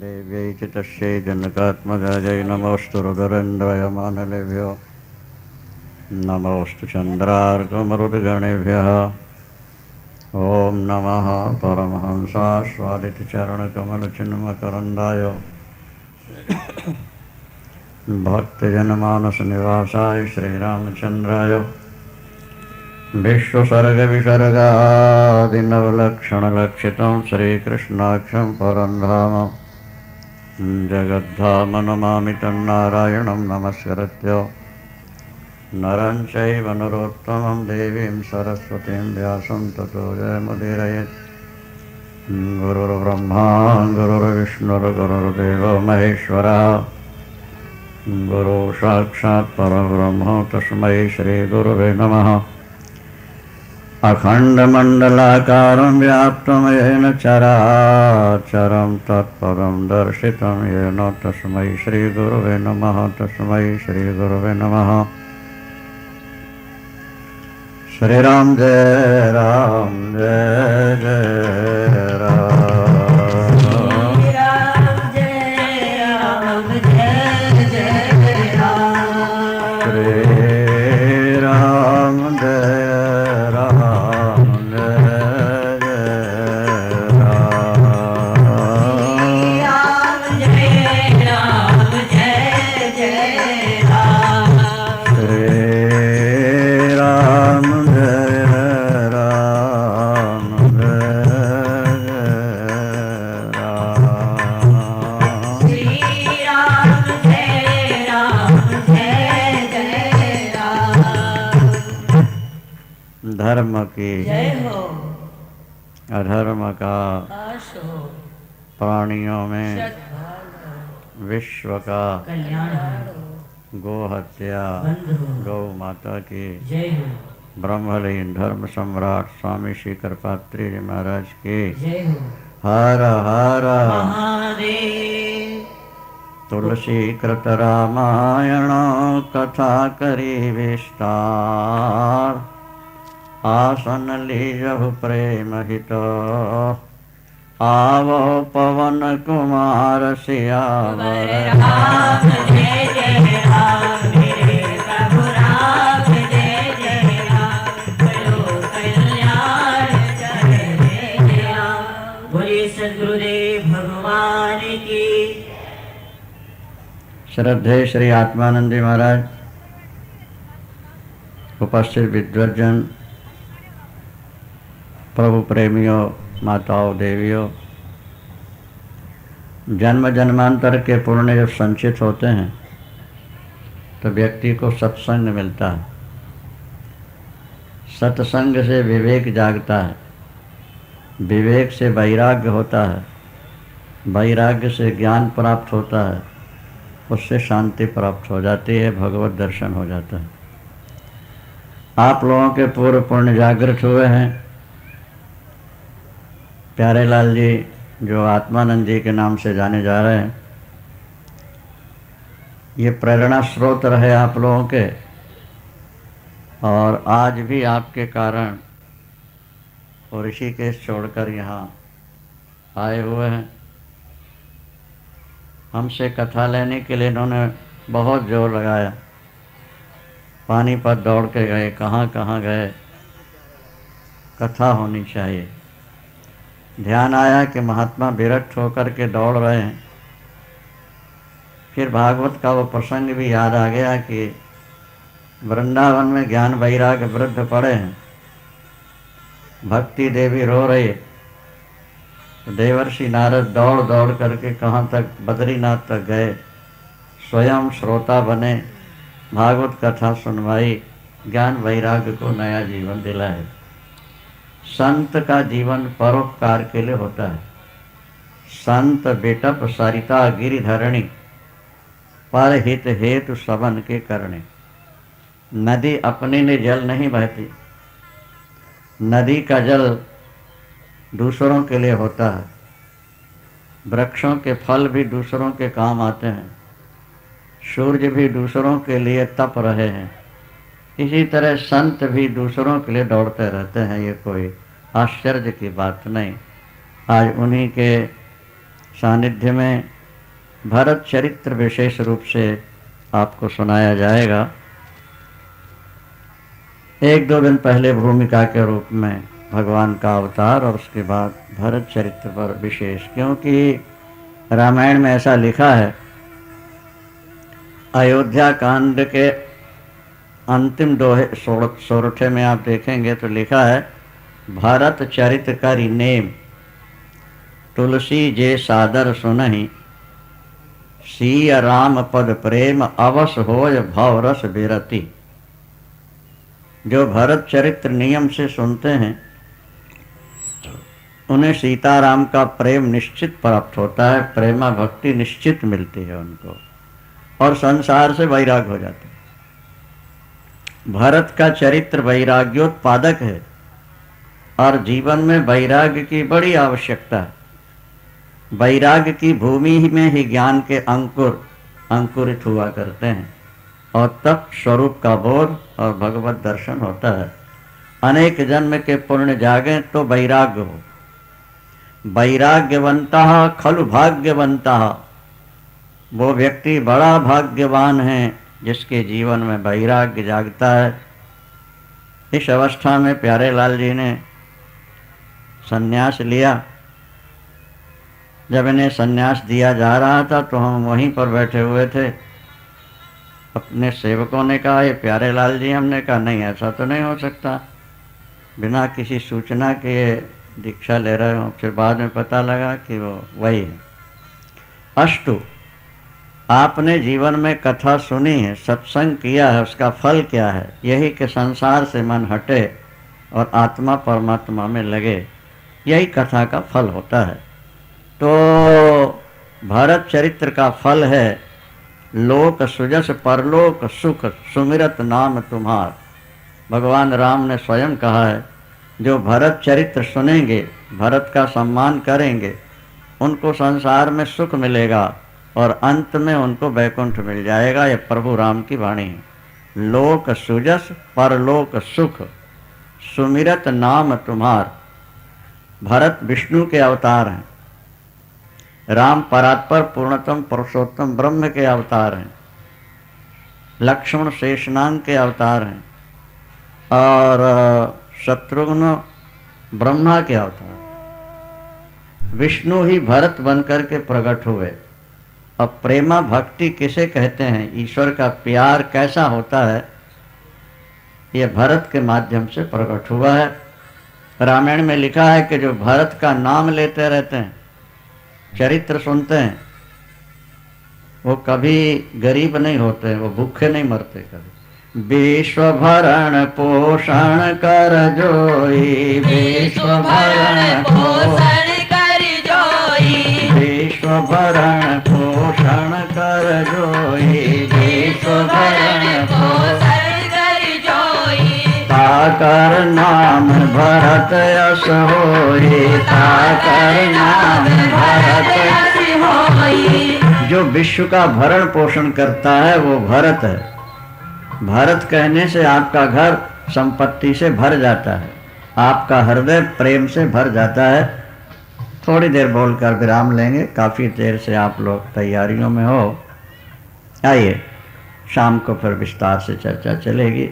देव्यै च तस्यै जनकात्मजायै नमोऽस्तु रुद्रेन्द्रयमानलेभ्यो नमोऽस्तु चन्द्रार्कमरुद्गणेभ्यः। ॐ नमः परमहंसास्वादितचरणकमलचिन्मकरन्दाय भक्तजनमानसनिवासाय श्रीरामचन्द्राय विश्वसर्गविसर्गादिनवलक्षणलक्षितं श्रीकृष्णाक्षं परं धाम जगद्धाम नमामि तन्नारायणं नमस्कृत्य नरं चैव नरोत्तमं देवीं सरस्वतीं व्यासं ततो जयमुदीरयेत्। गुरुर्ब्रह्मा गुरुर्विष्णुर्गुरुर्देवो महेश्वरः गुरु साक्षात् परब्रह्म तस्मै श्रीगुरुवे नमः। अखण्डमण्डलाकारं व्याप्तं येन चराचरं तत्पदं दर्शितं येन तस्मै श्रीगुरुवे नमः। तस्मै श्रीगुरुवे नमः। श्रीराम जय राम जय जय राम। धर्म की जय हो, अधर्म का नाश हो, प्राणियों में विश्व का कल्याण हो, गो हत्या गौ माता की जय हो, ब्रह्मलीन धर्म सम्राट स्वामी श्री कृपात्री जी महाराज की जय हो। हर हर महादेव। तुलसी कृत रामायण कथा करी विस्तार आसन लीजहु प्रेम हित आवो पवन कुमार सियावर राम। जय जय राम मेरे प्रभु राम। जय जय राम करो कल्याण जय जय राम। बोलिए सद्गुरुदेव भगवान की। श्रद्धेय श्री आत्मानंदी महाराज, उपस्थित विद्वजन, प्रभु प्रेमियों, माताओं, देवियों, जन्म जन्मांतर के पुण्य जब संचित होते हैं तो व्यक्ति को सत्संग मिलता है। सत्संग से विवेक जागता है, विवेक से वैराग्य होता है, वैराग्य से ज्ञान प्राप्त होता है, उससे शांति प्राप्त हो जाती है, भगवत दर्शन हो जाता है। आप लोगों के पूर्व पुण्य जागृत हुए हैं। प्यारे लाल जी जो आत्मानंद जी के नाम से जाने जा रहे हैं, ये प्रेरणा स्रोत रहे आप लोगों के, और आज भी आपके कारण और ऋषिकेश छोड़कर यहाँ आए हुए हैं। हमसे कथा लेने के लिए इन्होंने बहुत जोर लगाया, पानीपत दौड़ के गए, कहाँ कहाँ गए, कथा होनी चाहिए। ध्यान आया कि महात्मा विरक्त होकर के दौड़ रहे हैं। फिर भागवत का वो प्रसंग भी याद आ गया कि वृंदावन में ज्ञान वैराग्य वृद्ध पड़े हैं, भक्ति देवी रो रही है। तो देवर्षि नारद दौड़ दौड़ करके कहाँ तक, बद्रीनाथ तक गए, स्वयं श्रोता बने, भागवत कथा सुनवाई, ज्ञान वैराग्य को नया जीवन दिलाए। संत का जीवन परोपकार के लिए होता है। संत बेटप सरिता गिरिधरणी पर हित हेतु सबन के करणे। नदी अपने लिए जल नहीं बहती, नदी का जल दूसरों के लिए होता है। वृक्षों के फल भी दूसरों के काम आते हैं, सूर्य भी दूसरों के लिए तप रहे हैं, इसी तरह संत भी दूसरों के लिए दौड़ते रहते हैं। ये कोई आश्चर्य की बात नहीं। आज उन्हीं के सानिध्य में भरत चरित्र विशेष रूप से आपको सुनाया जाएगा। एक दो दिन पहले भूमिका के रूप में भगवान का अवतार और उसके बाद भरत चरित्र पर विशेष, क्योंकि रामायण में ऐसा लिखा है, अयोध्या कांड के अंतिम दोहे सोरठे में आप देखेंगे तो लिखा है, भरत चरित्र करि नेम तुलसी जे सादर सुनहि, सिय राम पद प्रेम अवस होय भवरस बिरति। जो भरत चरित्र नियम से सुनते हैं उन्हें सीताराम का प्रेम निश्चित प्राप्त होता है, प्रेमा भक्ति निश्चित मिलती है उनको, और संसार से वैराग हो जाते हैं। भरत का चरित्र वैराग्योत्पादक है और जीवन में वैराग्य की बड़ी आवश्यकता है। वैराग्य की भूमि में ही ज्ञान के अंकुर अंकुरित हुआ करते हैं और तब स्वरूप का बोध और भगवत दर्शन होता है। अनेक जन्म के पुण्य जागे तो वैराग्य हो। वैराग्यवंतः खलु भाग्यवंतः, वो व्यक्ति बड़ा भाग्यवान है जिसके जीवन में वैराग्य जागता है। इस अवस्था में प्यारे लाल जी ने संन्यास लिया। जब इन्हें संन्यास दिया जा रहा था तो हम वहीं पर बैठे हुए थे। अपने सेवकों ने कहा, ये प्यारे लाल जी। हमने कहा, नहीं, ऐसा तो नहीं हो सकता, बिना किसी सूचना के दीक्षा ले रहे हो। फिर बाद में पता लगा कि वो वही है। अष्टु, आपने जीवन में कथा सुनी है, सत्संग किया है, उसका फल क्या है? यही कि संसार से मन हटे और आत्मा परमात्मा में लगे, यही कथा का फल होता है। तो भरत चरित्र का फल है लोक सुजस परलोक सुख सुमिरत नाम तुम्हार। भगवान राम ने स्वयं कहा है, जो भरत चरित्र सुनेंगे, भरत का सम्मान करेंगे, उनको संसार में सुख मिलेगा और अंत में उनको वैकुंठ मिल जाएगा। यह प्रभु राम की वाणी है। लोक सुजस परलोक सुख सुमिरत नाम तुम्हार। भरत विष्णु के अवतार हैं, राम परात्पर पूर्णतम पुरुषोत्तम ब्रह्म के अवतार हैं, लक्ष्मण शेषनाग के अवतार हैं और शत्रुघ्न ब्रह्मा के अवतार। विष्णु ही भरत बनकर के प्रकट हुए। अब प्रेमा भक्ति किसे कहते हैं, ईश्वर का प्यार कैसा होता है, यह भरत के माध्यम से प्रकट हुआ है। रामायण में लिखा है कि जो भरत का नाम लेते रहते हैं, चरित्र सुनते हैं, वो कभी गरीब नहीं होते, वो भूखे नहीं मरते कभी। विश्व भरण पोषण कर जोई, विश्व भरण पोषण कर जोई, विश्व भरण पोषण कर जोई, विश्व भरण पोषण कर जोई। ताकर नाम भरत यश होई, ताकर नाम भरत यश होई। जो विश्व का भरण पोषण करता है वो भरत है। भरत कहने से आपका घर संपत्ति से भर जाता है, आपका हृदय प्रेम से भर जाता है। थोड़ी देर बोलकर विराम लेंगे, काफ़ी देर से आप लोग तैयारियों में हो। आइए, शाम को फिर विस्तार से चर्चा चलेगी।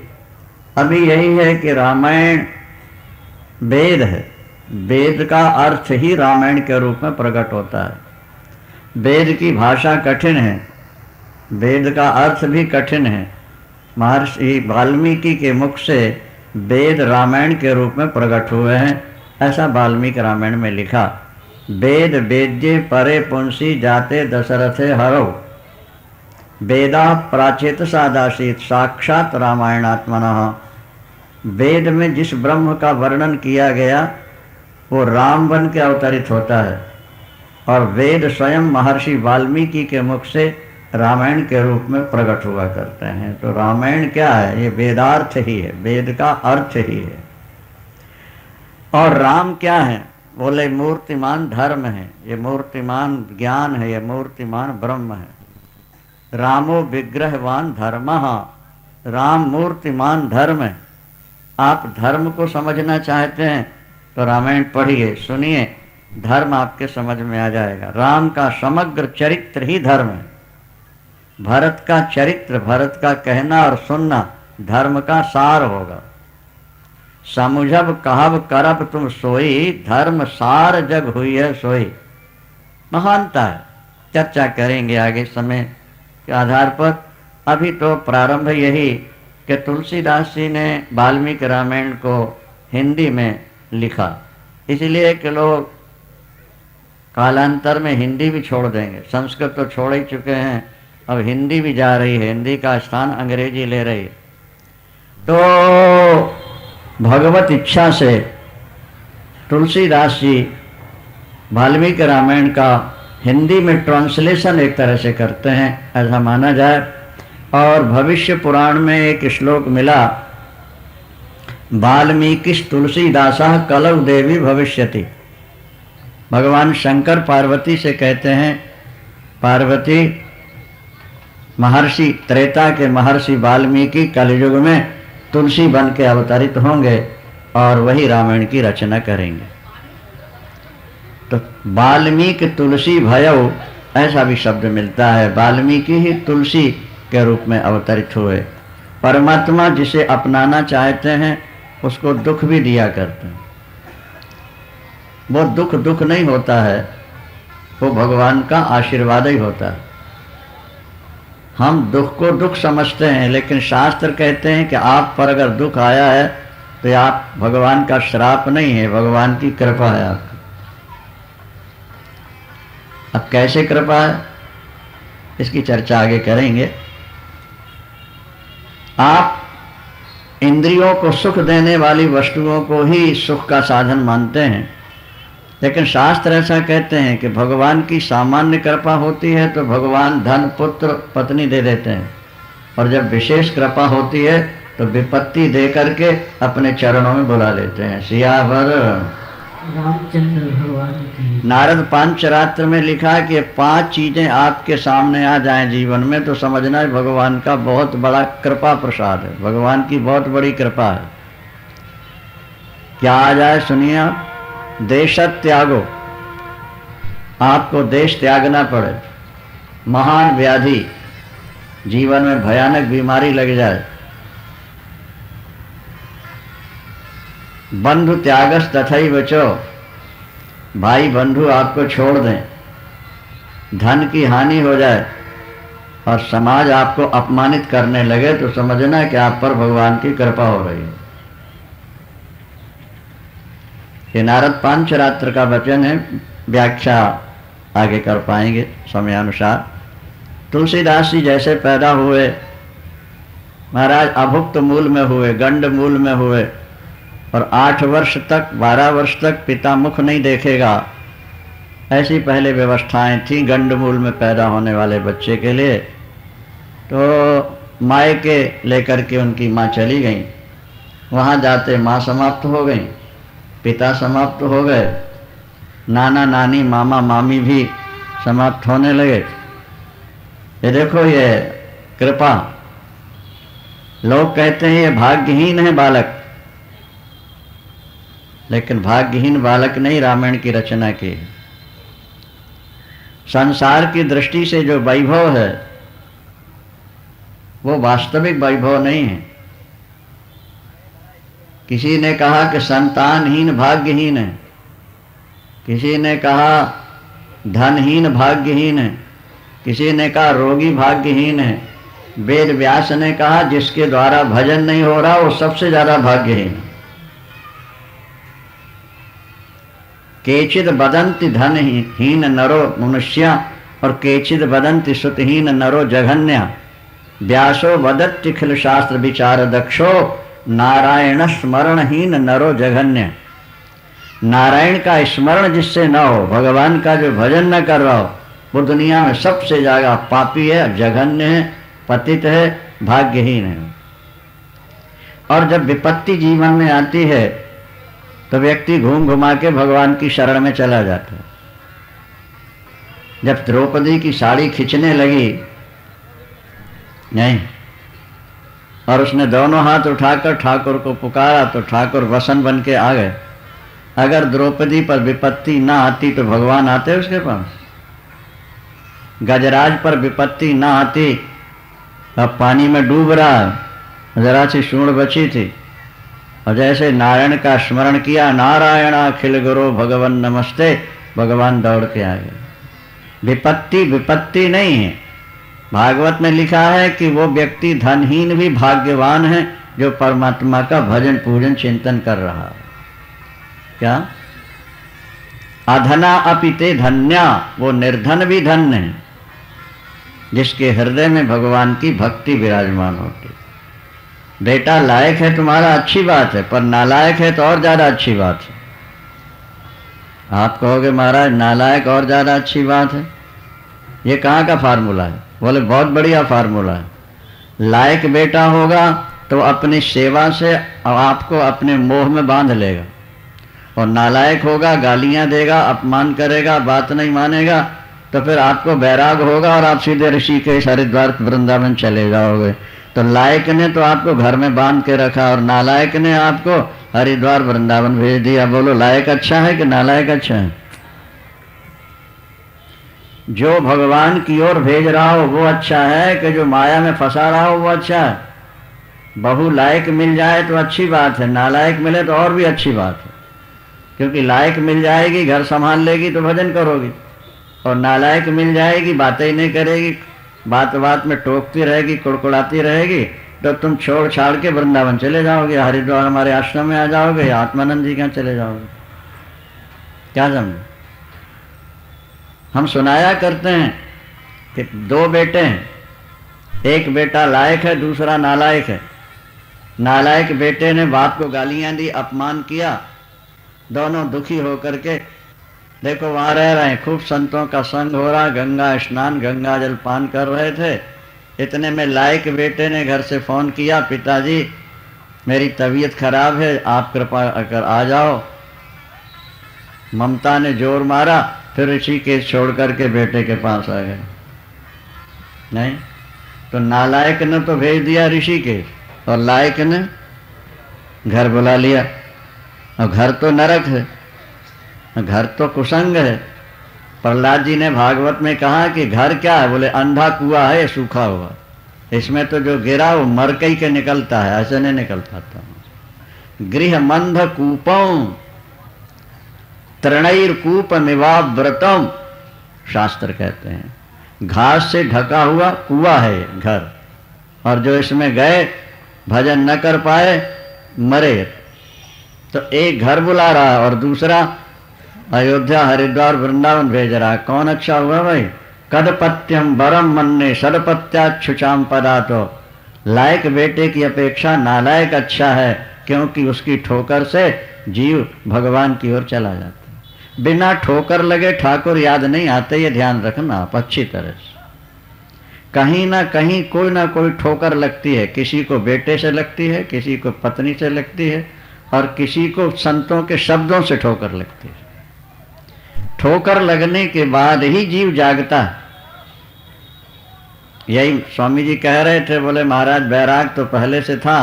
अभी यही है कि रामायण वेद है, वेद का अर्थ ही रामायण के रूप में प्रकट होता है। वेद की भाषा कठिन है, वेद का अर्थ भी कठिन है। महर्षि वाल्मीकि के मुख से वेद रामायण के रूप में प्रकट हुए हैं, ऐसा वाल्मीकि रामायण में लिखा। वेद वेद्ये परे पुंसी जाते दशरथे हरो, वेदा प्राचेत सादासीत साक्षात रामायणात्मनः। वेद में जिस ब्रह्म का वर्णन किया गया वो राम बन के अवतरित होता है और वेद स्वयं महर्षि वाल्मीकि के मुख से रामायण के रूप में प्रकट हुआ करते हैं। तो रामायण क्या है, ये वेदार्थ ही है, वेद का अर्थ ही है। और राम क्या है, बोले मूर्तिमान धर्म है, ये मूर्तिमान ज्ञान है, ये मूर्तिमान ब्रह्म है। रामो विग्रहवान धर्मः, राम मूर्तिमान धर्म है। आप धर्म को समझना चाहते हैं तो रामायण पढ़िए, सुनिए। धर्म आपके समझ में आ जाएगा। राम का समग्र चरित्र ही धर्म है। भरत का चरित्र, भरत का कहना और सुनना धर्म का सार होगा। समुझब कहब करब तुम सोई, धर्म सार जग हुई है सोई। महानता है, चर्चा करेंगे आगे समय के आधार पर। अभी तो प्रारंभ यही कि तुलसीदास जी ने वाल्मीकि रामायण को हिंदी में लिखा, इसलिए कि लोग कालांतर में हिंदी भी छोड़ देंगे। संस्कृत तो छोड़ ही चुके हैं, अब हिंदी भी जा रही है, हिंदी का स्थान अंग्रेजी ले रही है। तो भगवत इच्छा से तुलसीदास जी वाल्मीकि रामायण का हिंदी में ट्रांसलेशन एक तरह से करते हैं, ऐसा माना जाए। और भविष्य पुराण में एक श्लोक मिला, वाल्मीकि तुलसीदासा कलौ देवी भविष्यति। भगवान शंकर पार्वती से कहते हैं, पार्वती महर्षि त्रेता के महर्षि वाल्मीकि कलयुग में तुलसी बन के अवतरित होंगे और वही रामायण की रचना करेंगे। तो वाल्मीकि तुलसी भयऊ ऐसा भी शब्द मिलता है। वाल्मीकि ही तुलसी के रूप में अवतरित हुए। परमात्मा जिसे अपनाना चाहते हैं उसको दुख भी दिया करते हैं। वो दुख नहीं होता है, वो भगवान का आशीर्वाद ही होता है। हम दुख को दुख समझते हैं, लेकिन शास्त्र कहते हैं कि आप पर अगर दुख आया है तो आप भगवान का श्राप नहीं है, भगवान की कृपा है आपकी। अब कैसे कृपा है इसकी चर्चा आगे करेंगे। आप इंद्रियों को सुख देने वाली वस्तुओं को ही सुख का साधन मानते हैं, लेकिन शास्त्र ऐसा कहते हैं कि भगवान की सामान्य कृपा होती है तो भगवान धन पुत्र पत्नी दे देते हैं, और जब विशेष कृपा होती है तो विपत्ति दे करके अपने चरणों में बुला लेते हैं। सियावर रामचंद्र भगवान की। नारद पांचरात्र में लिखा कि 5 चीजें आपके सामने आ जाएं जीवन में तो समझना है भगवान का बहुत बड़ा कृपा प्रसाद है, भगवान की बहुत बड़ी कृपा है। क्या आ जाए सुनिए आप। देश त्यागो, आपको देश त्यागना पड़े। महान व्याधि, जीवन में भयानक बीमारी लग जाए। बंधु त्यागस तथैव चो, भाई बंधु आपको छोड़ दें। धन की हानि हो जाए और समाज आपको अपमानित करने लगे तो समझना कि आप पर भगवान की कृपा हो रही है। ये नारद पांचरात्र का वचन है, व्याख्या आगे कर पाएंगे समयानुसार। तुलसीदास जी जैसे पैदा हुए, महाराज अभुक्त मूल में हुए, गंड मूल में हुए, और 8 वर्ष तक 12 वर्ष तक पिता मुख नहीं देखेगा, ऐसी पहले व्यवस्थाएं थी गंडमूल में पैदा होने वाले बच्चे के लिए। तो मायके लेकर के उनकी माँ चली गई, वहाँ जाते माँ समाप्त हो गई, पिता समाप्त हो गए, नाना नानी मामा मामी भी समाप्त होने लगे। ये देखो ये कृपा। लोग कहते हैं ये भाग्यहीन है बालक, लेकिन भाग्यहीन बालक नहीं रामायण की रचना की। संसार की दृष्टि से जो वैभव है वो वास्तविक वैभव नहीं है। किसी ने कहा कि संतानहीन भाग्यहीन है, किसी ने कहा धनहीन भाग्यहीन है, किसी ने कहा रोगी भाग्यहीन है। वेद व्यास ने कहा जिसके द्वारा भजन नहीं हो रहा वो सबसे ज्यादा भाग्यहीन है। केचिद बदंति धनहीन नरो मनुष्या और केचिद बदंति सुतहीन नरो जघन्या। व्यासो वदत्तिखिल शास्त्र विचार दक्षो नारायण स्मरणहीन नरो जघन्य। नारायण का स्मरण जिससे न हो, भगवान का जो भजन न कर रहा हो, वो दुनिया में सबसे ज्यादा पापी है, जघन्य है, पतित है, भाग्यहीन है। और जब विपत्ति जीवन में आती है तो व्यक्ति घूम घुमा के भगवान की शरण में चला जाता है। जब द्रौपदी की साड़ी खींचने लगी नहीं, और उसने दोनों हाथ उठाकर ठाकुर को पुकारा तो ठाकुर वसन बन के आ गए। अगर द्रौपदी पर विपत्ति ना आती तो भगवान आते उसके पास? गजराज पर विपत्ति ना आती, अब पानी में डूब रहा, जरा सी सूंड बची थी, और जैसे नारायण का स्मरण किया, नारायण अखिल गुरु भगवान नमस्ते, भगवान दौड़ के आ गए। विपत्ति विपत्ति नहीं है। भागवत में लिखा है कि वो व्यक्ति धनहीन भी भाग्यवान है जो परमात्मा का भजन पूजन चिंतन कर रहा है। क्या? अधना अपिते धन्या, वो निर्धन भी धन्य है जिसके हृदय में भगवान की भक्ति विराजमान होती। बेटा लायक है तुम्हारा, अच्छी बात है, पर नालायक है तो और ज्यादा अच्छी बात है। आप कहोगे महाराज नालायक और ज्यादा अच्छी बात है, ये कहाँ का फार्मूला है? बोले बहुत बढ़िया फार्मूला है। लायक बेटा होगा तो अपनी सेवा से आपको अपने मोह में बांध लेगा, और नालायक होगा, गालियां देगा, अपमान करेगा, बात नहीं मानेगा, तो फिर आपको बैराग होगा और आप सीधे ऋषिकेश हरिद्वार वृंदावन चले जाओगे। तो लायक ने तो आपको घर में बांध के रखा और नालायक ने आपको हरिद्वार वृंदावन भेज दिया। बोलो लायक अच्छा है कि नालायक अच्छा है? जो भगवान की ओर भेज रहा हो वो अच्छा है कि जो माया में फंसा रहा हो वो अच्छा है? बहु लायक मिल जाए तो अच्छी बात है, नालायक मिले तो और भी अच्छी बात है, क्योंकि लायक मिल जाएगी घर संभाल लेगी तो भजन करोगी, और नालायक मिल जाएगी बातें ही नहीं करेगी, बात बात में टोकती रहेगी, कुड़कुड़ाती रहेगी, तो तुम छोड़ छाड़ के वृंदावन चले जाओगे, हरिद्वार हमारे आश्रम में आ जाओगे, आत्मानंद जी के यहाँ चले जाओगे। क्या समझे? हम सुनाया करते हैं कि दो बेटे हैं, एक बेटा लायक है, दूसरा नालायक है। नालायक बेटे ने बाप को गालियां दी, अपमान किया, दोनों दुखी होकर के देखो वहां रह रहे हैं, खूब संतों का संग हो रहा, गंगा स्नान गंगा जल पान कर रहे थे। इतने में लायक बेटे ने घर से फोन किया, पिताजी मेरी तबीयत खराब है, आप कृपा कर आ जाओ। ममता ने जोर मारा, फिर ऋषिकेश छोड़ करके बेटे के पास आ गए। नहीं तो नालायक ने तो भेज दिया ऋषिकेश, और लायक ने घर बुला लिया। और घर तो नरक है, घर तो कुसंग है। प्रहलाद जी ने भागवत में कहा कि घर क्या है? बोले अंधा कुआं है सूखा हुआ, इसमें तो जो गिरा वो मर कई के निकलता है, ऐसे नहीं निकल पाता। गृह मंद कूपम तृणैर कूप मिवाव्रतम, शास्त्र कहते हैं घास से ढका हुआ कुआं है घर, और जो इसमें गए भजन न कर पाए मरे। तो एक घर बुला रहा है और दूसरा अयोध्या हरिद्वार वृंदावन भेज रहा है। कौन अच्छा हुआ भाई? कदपत्यम बरम मन्ने सदपत्याच्छुचाम पदा, तो लायक बेटे की अपेक्षा नालायक अच्छा है, क्योंकि उसकी ठोकर से जीव भगवान की ओर चला जाता है। बिना ठोकर लगे ठाकुर याद नहीं आते, ये ध्यान रखना आप अच्छी तरह से। कहीं ना कहीं कोई ना कोई ठोकर लगती है, किसी को बेटे से लगती है, किसी को पत्नी से लगती है, और किसी को संतों के शब्दों से ठोकर लगती है। ठोकर लगने के बाद ही जीव जागता है। यही स्वामी जी कह रहे थे, बोले महाराज बैराग तो पहले से था,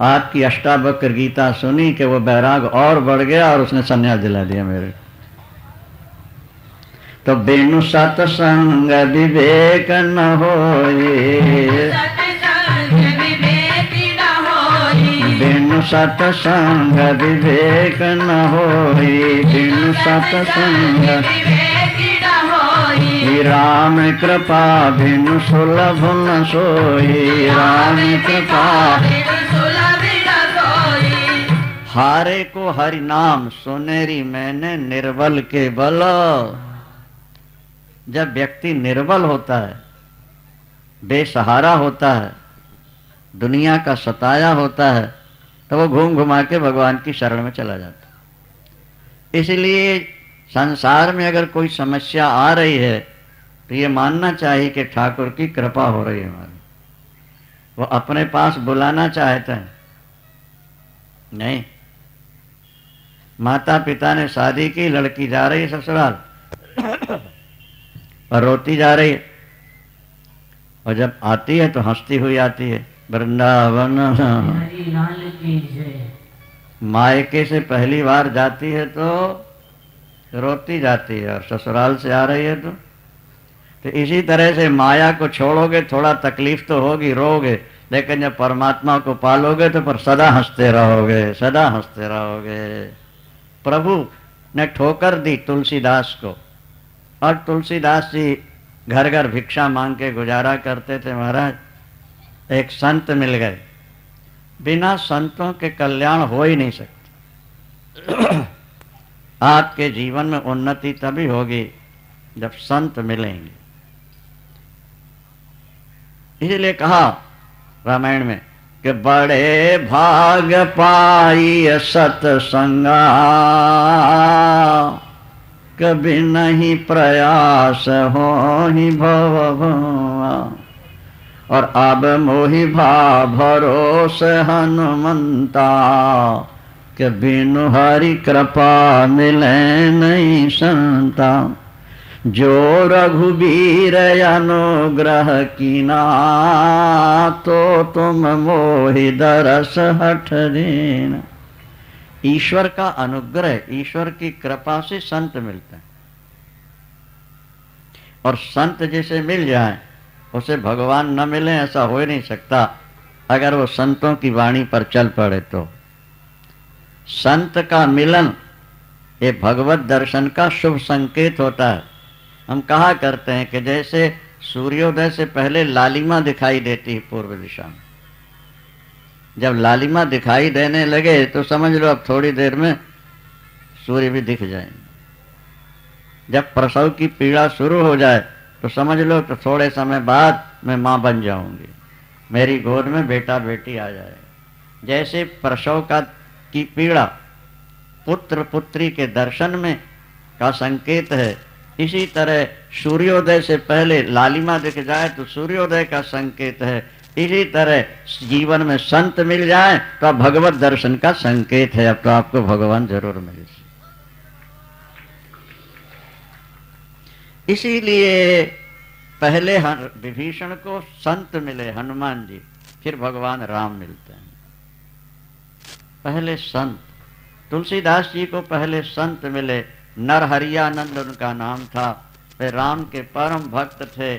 आपकी अष्टावक्र गीता सुनी कि वो बैराग और बढ़ गया और उसने संन्यास दिला दिया मेरे। तो बिनु सत्संग विवेक न होए, बिनु सत्संग विवेक न होई, बिनु सत्संग राम कृपा बिनु सुलभ न सोई, राम कृपा। हारे को हरि नाम सुनेरी मैंने निर्बल के बल। जब व्यक्ति निर्बल होता है, बेसहारा होता है, दुनिया का सताया होता है, तो वो घूम घुमा के भगवान की शरण में चला जाता है। इसलिए संसार में अगर कोई समस्या आ रही है तो ये मानना चाहिए कि ठाकुर की कृपा हो रही है हमारी, वो अपने पास बुलाना चाहते हैं। नहीं, माता पिता ने शादी की, लड़की जा रही है ससुराल और रोती जा रही है, और जब आती है तो हंसती हुई आती है। वृंदावन मायके से पहली बार जाती है तो रोती जाती है, और ससुराल से आ रही है तो इसी तरह से माया को छोड़ोगे थोड़ा तकलीफ तो होगी, रोगे, लेकिन जब परमात्मा को पालोगे तो पर सदा हंसते रहोगे, सदा हंसते रहोगे। प्रभु ने ठोकर दी तुलसीदास को, और तुलसीदास जी घर घर भिक्षा मांग के गुजारा करते थे। महाराज एक संत मिल गए, बिना संतों के कल्याण हो ही नहीं सकता। आपके जीवन में उन्नति तभी होगी जब संत मिलेंगे। इसलिए कहा रामायण में कि बड़े भाग पाई सतसंगा, कभी नहीं प्रयास हो ही भव भवा, और अब मोहि भा भरोस हनुमंता, कि बिनु हरि कृपा मिले नहीं संता। जो रघुबीर अनुग्रह कीना, तो तुम मोहि दरस हठ देना। ईश्वर का अनुग्रह, ईश्वर की कृपा से संत मिलते हैं, और संत जिसे मिल जाए उसे भगवान न मिले ऐसा हो ही नहीं सकता, अगर वो संतों की वाणी पर चल पड़े तो। संत का मिलन ये भगवत दर्शन का शुभ संकेत होता है। हम कहा करते हैं कि जैसे सूर्योदय से पहले लालिमा दिखाई देती है पूर्व दिशा में, जब लालिमा दिखाई देने लगे तो समझ लो अब थोड़ी देर में सूर्य भी दिख जाएंगे। जब प्रसव की पीड़ा शुरू हो जाए तो समझ लो तो थोड़े समय बाद मैं माँ बन जाऊंगी, मेरी गोद में बेटा बेटी आ जाए। जैसे प्रसव की पीड़ा पुत्र पुत्री के दर्शन में का संकेत है, इसी तरह सूर्योदय से पहले लालिमा दिख जाए तो सूर्योदय का संकेत है। इसी तरह जीवन में संत मिल जाए तो भगवत दर्शन का संकेत है, अब तो आपको भगवान जरूर मिले। इसीलिए पहले विभीषण को संत मिले हनुमान जी, फिर भगवान राम मिलते हैं। पहले संत तुलसीदास जी को पहले संत मिले, नरहरियानंद उनका नाम था। वे राम के परम भक्त थे।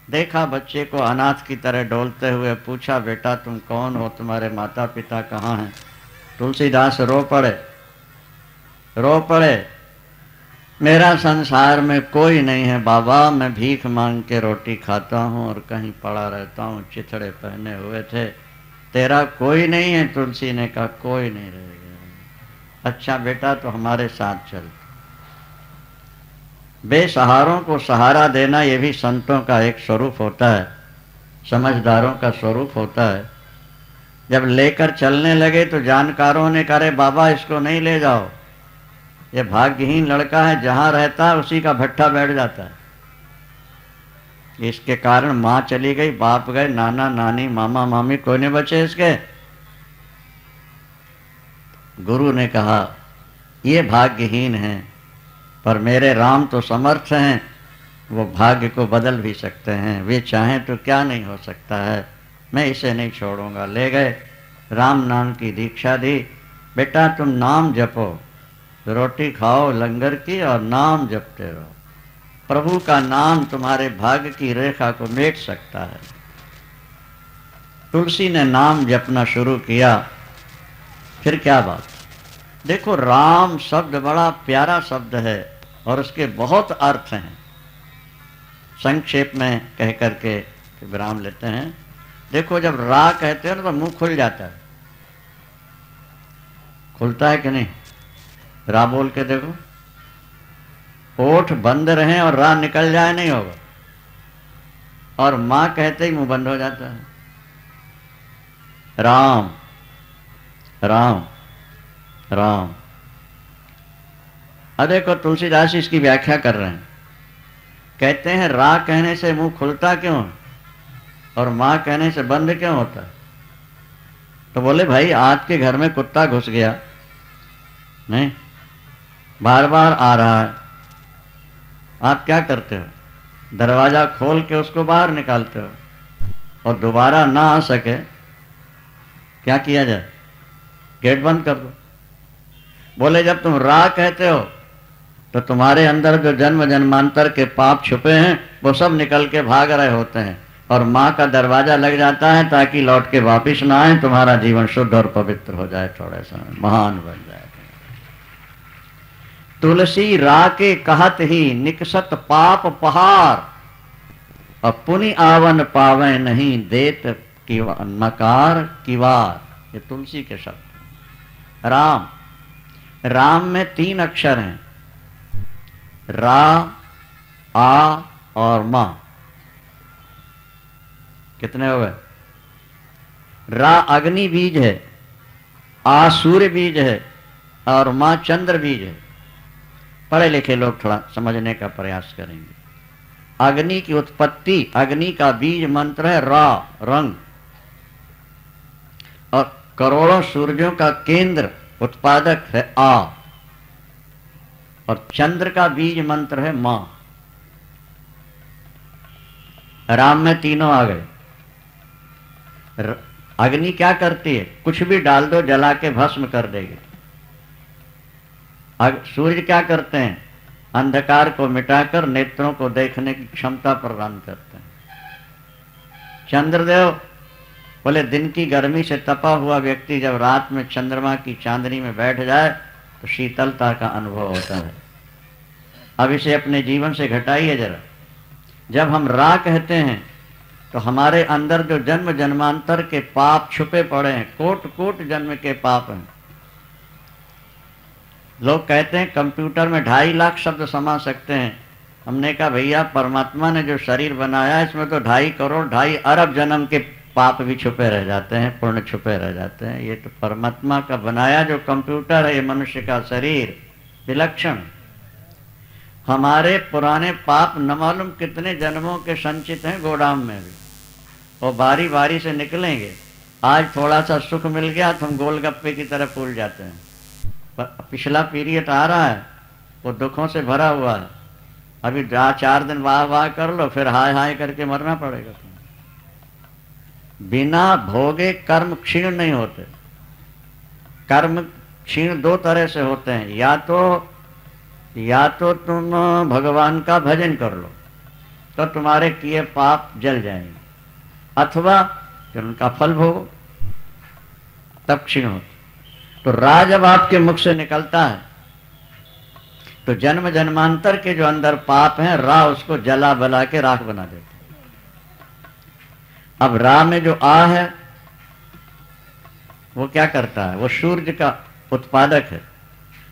देखा बच्चे को अनाथ की तरह डोलते हुए, पूछा बेटा तुम कौन हो, तुम्हारे माता पिता कहाँ हैं? तुलसीदास रो पड़े, मेरा संसार में कोई नहीं है बाबा, मैं भीख मांग के रोटी खाता हूँ और कहीं पड़ा रहता हूँ, चिथड़े पहने हुए थे, तेरा कोई नहीं है? तुलसी ने कहा कोई नहीं रहेगा। अच्छा बेटा तो हमारे साथ चल। बेसहारों को सहारा देना ये भी संतों का एक स्वरूप होता है, समझदारों का स्वरूप होता है। जब लेकर चलने लगे तो जानकारों ने कहा बाबा इसको नहीं ले जाओ, ये भाग्यहीन लड़का है, जहां रहता है उसी का भट्ठा बैठ जाता है। इसके कारण माँ चली गई, बाप गए, नाना नानी मामा मामी कोई नहीं बचे इसके। गुरु ने कहा ये भाग्यहीन है, पर मेरे राम तो समर्थ हैं, वो भाग्य को बदल भी सकते हैं, वे चाहें तो क्या नहीं हो सकता है, मैं इसे नहीं छोड़ूंगा। ले गए, राम नाम की दीक्षा दी। बेटा तुम नाम जपो, रोटी खाओ लंगर की और नाम जपते रहो, प्रभु का नाम तुम्हारे भाग्य की रेखा को मेट सकता है। तुलसी ने नाम जपना शुरू किया। फिर क्या बात, देखो राम शब्द बड़ा प्यारा शब्द है और उसके बहुत अर्थ हैं। संक्षेप में कह करके विराम लेते हैं। देखो जब रा कहते हैं ना तो मुंह खुल जाता है, खुलता है कि नहीं? रा बोल के देखो, ओठ बंद रहे और रा निकल जाए नहीं होगा, और मां कहते ही मुंह बंद हो जाता है। राम राम राम। अब देखो तुलसीदास इसकी व्याख्या कर रहे हैं, कहते हैं रा कहने से मुंह खुलता क्यों और मां कहने से बंद क्यों होता है? तो बोले भाई आपके घर में कुत्ता घुस गया, नहीं बार बार आ रहा है, आप क्या करते हो? दरवाजा खोल के उसको बाहर निकालते हो, और दोबारा ना आ सके क्या किया जाए? गेट बंद कर दो। बोले जब तुम रा कहते हो तो तुम्हारे अंदर जो जन्म जन्मांतर के पाप छुपे हैं वो सब निकल के भाग रहे होते हैं, और माँ का दरवाजा लग जाता है ताकि लौट के वापिस ना आए, तुम्हारा जीवन शुद्ध और पवित्र हो जाए, थोड़े समय महान बन जाए। तुलसी रा के कहत ही निकसत पाप पहाड़, और पुनि आवन पावे नहीं देत नकार किवार। ये तुलसी के शब्द। राम, राम में 3 अक्षर हैं, रा, आ और मा। कितने हो गए? रा अग्नि बीज है, आ सूर्य बीज है, और मां चंद्र बीज है। पढ़े लिखे लोग थोड़ा समझने का प्रयास करेंगे। अग्नि की उत्पत्ति, अग्नि का बीज मंत्र है रा, रंग, और करोड़ों सूर्यों का केंद्र उत्पादक है आ, और चंद्र का बीज मंत्र है मां। राम में तीनों आ गए। अग्नि क्या करती है? कुछ भी डाल दो जला के भस्म कर देगी। सूर्य क्या करते हैं? अंधकार को मिटाकर नेत्रों को देखने की क्षमता प्रदान करते हैं। चंद्रदेव बोले दिन की गर्मी से तपा हुआ व्यक्ति जब रात में चंद्रमा की चांदनी में बैठ जाए तो शीतलता का अनुभव होता है। अब इसे अपने जीवन से घटाइए जरा। जब हम रा कहते हैं तो हमारे अंदर जो जन्म जन्मांतर के पाप छुपे पड़े हैं, कोट कोट जन्म के पाप हैं। लोग कहते हैं कंप्यूटर में 2.5 लाख शब्द समा सकते हैं। हमने कहा भैया परमात्मा ने जो शरीर बनाया इसमें तो 2.5 करोड़ 2.5 अरब जन्म के पाप भी छुपे रह जाते हैं, पुण्य छुपे रह जाते हैं। ये तो परमात्मा का बनाया जो कंप्यूटर है, ये मनुष्य का शरीर विलक्षण। हमारे पुराने पाप न मालूम कितने जन्मों के संचित हैं गोदाम में भी, वो बारी बारी से निकलेंगे। आज थोड़ा सा सुख मिल गया तो हम गोलगप्पे की तरह फूल जाते हैं। पिछला पीरियड आ रहा है वो दुखों से भरा हुआ है। अभी 4 दिन वाह वाह कर लो, फिर हाय हाय करके मरना पड़ेगा। बिना भोगे कर्म क्षीण नहीं होते। कर्म क्षीण 2 तरह से होते हैं। या तो तुम भगवान का भजन कर लो तो तुम्हारे किए पाप जल जाएंगे, अथवा फिर उनका फल भोगो तब क्षीण होते। तो रा जब आपके मुख से निकलता है तो जन्म जन्मांतर के जो अंदर पाप हैं, रा उसको जला बला के राख बना देते। अब रा में जो आ है वो क्या करता है? वो सूर्य का उत्पादक है।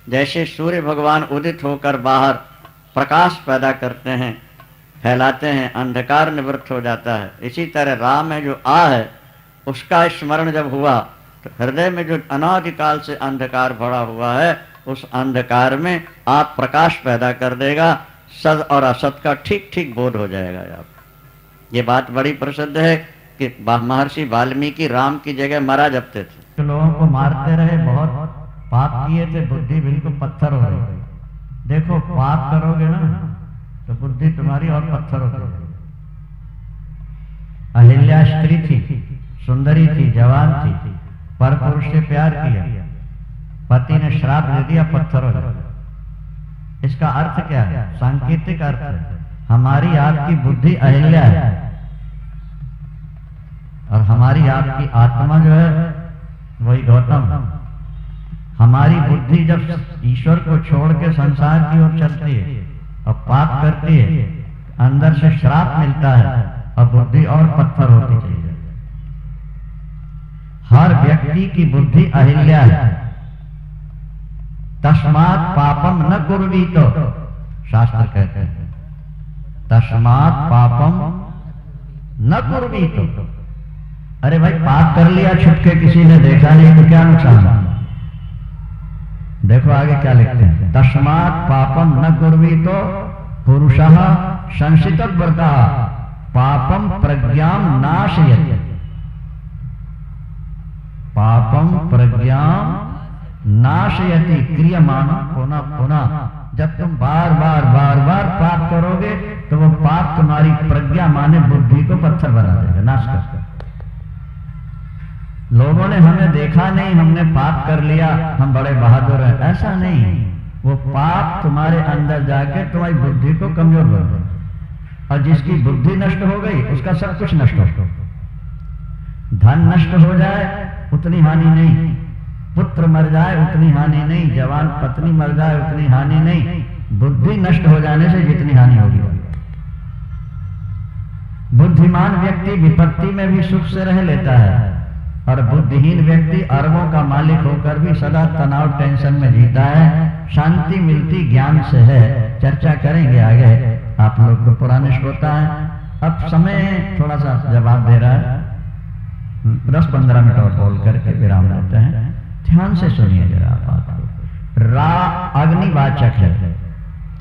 जैसे सूर्य भगवान उदित होकर बाहर प्रकाश पैदा करते हैं, फैलाते हैं, अंधकार निवृत्त हो जाता है, इसी तरह रा में जो आ है उसका स्मरण जब हुआ तो हृदय में जो अनादिकाल से अंधकार भरा हुआ है उस अंधकार में आप प्रकाश पैदा कर देगा। सद और असत का ठीक ठीक बोध हो जाएगा। आप ये बात बड़ी प्रसिद्ध है कि महर्षि वाल्मीकि राम की जगह मरा जपते थे, तो लोगों को मारते रहे, बहुत पाप किए थे, बुद्धि बिल्कुल पत्थर हो गई। देखो पाप करोगे ना तो बुद्धि तुम्हारी और पत्थर हो गई। अहिल्या स्त्री थी, सुंदरी थी, जवान थी, पर पुरुष से प्यार किया, पति ने श्राप दे दिया, पत्थर हो गया। इसका अर्थ क्या है? सांकेतिक अर्थ है। हमारी आपकी बुद्धि अहिल्या है और हमारी आपकी आत्मा जो है वही गौतम। हमारी बुद्धि जब ईश्वर को छोड़ के संसार की ओर चलती है और पाप करती है, अंदर से श्राप मिलता है और बुद्धि और पत्थर होती चली जाती है। हर व्यक्ति की बुद्धि अहिल्या है। तस्मात् पापम न कुर्वी, तो शास्त्र कहते हैं तस्मात् पापम न कुर्वी। तो अरे भाई पाप कर लिया छुपके, किसी ने देखा नहीं तो क्या नुकसान? देखो आगे क्या लिखते हैं, तस्मात् पापम न कुर्वी तो पुरुषः संसित व्रतः पापम प्रज्ञाम नाशयति। पापम प्रज्ञाम नाशयति क्रियमाणं पुनः पुनः। जब तुम बार बार पाप करोगे तो वो पाप तुम्हारी प्रज्ञा माने बुद्धि को पत्थर बना देगा, नाश कर। लोगों ने हमें देखा नहीं, हमने पाप कर लिया, हम बड़े बहादुर हैं, ऐसा नहीं। वो पाप तुम्हारे अंदर जाके तुम्हारी बुद्धि को कमजोर कर दे, और जिसकी बुद्धि नष्ट हो गई उसका सब कुछ नष्ट हो। धन नष्ट हो जाए उतनी हानि नहीं, पुत्र मर जाए उतनी हानि नहीं, जवान पत्नी मर जाए उतनी हानि नहीं, बुद्धि नष्ट हो जाने से जितनी हानि होगी। बुद्धिमान व्यक्ति विपत्ति में भी सुख से रह लेता है, और बुद्धिहीन व्यक्ति अरबों का मालिक होकर भी सदा तनाव टेंशन में जीता है। शांति मिलती ज्ञान से है। चर्चा करेंगे आगे, आप लोग तो पुराने श्रोता हैं। अब समय थोड़ा सा जवाब दे रहा है, 10-15 मिनट और बोल करके विराम लेते हैं। ध्यान से सुनिए जरा बात को। रा अग्निवाचक है,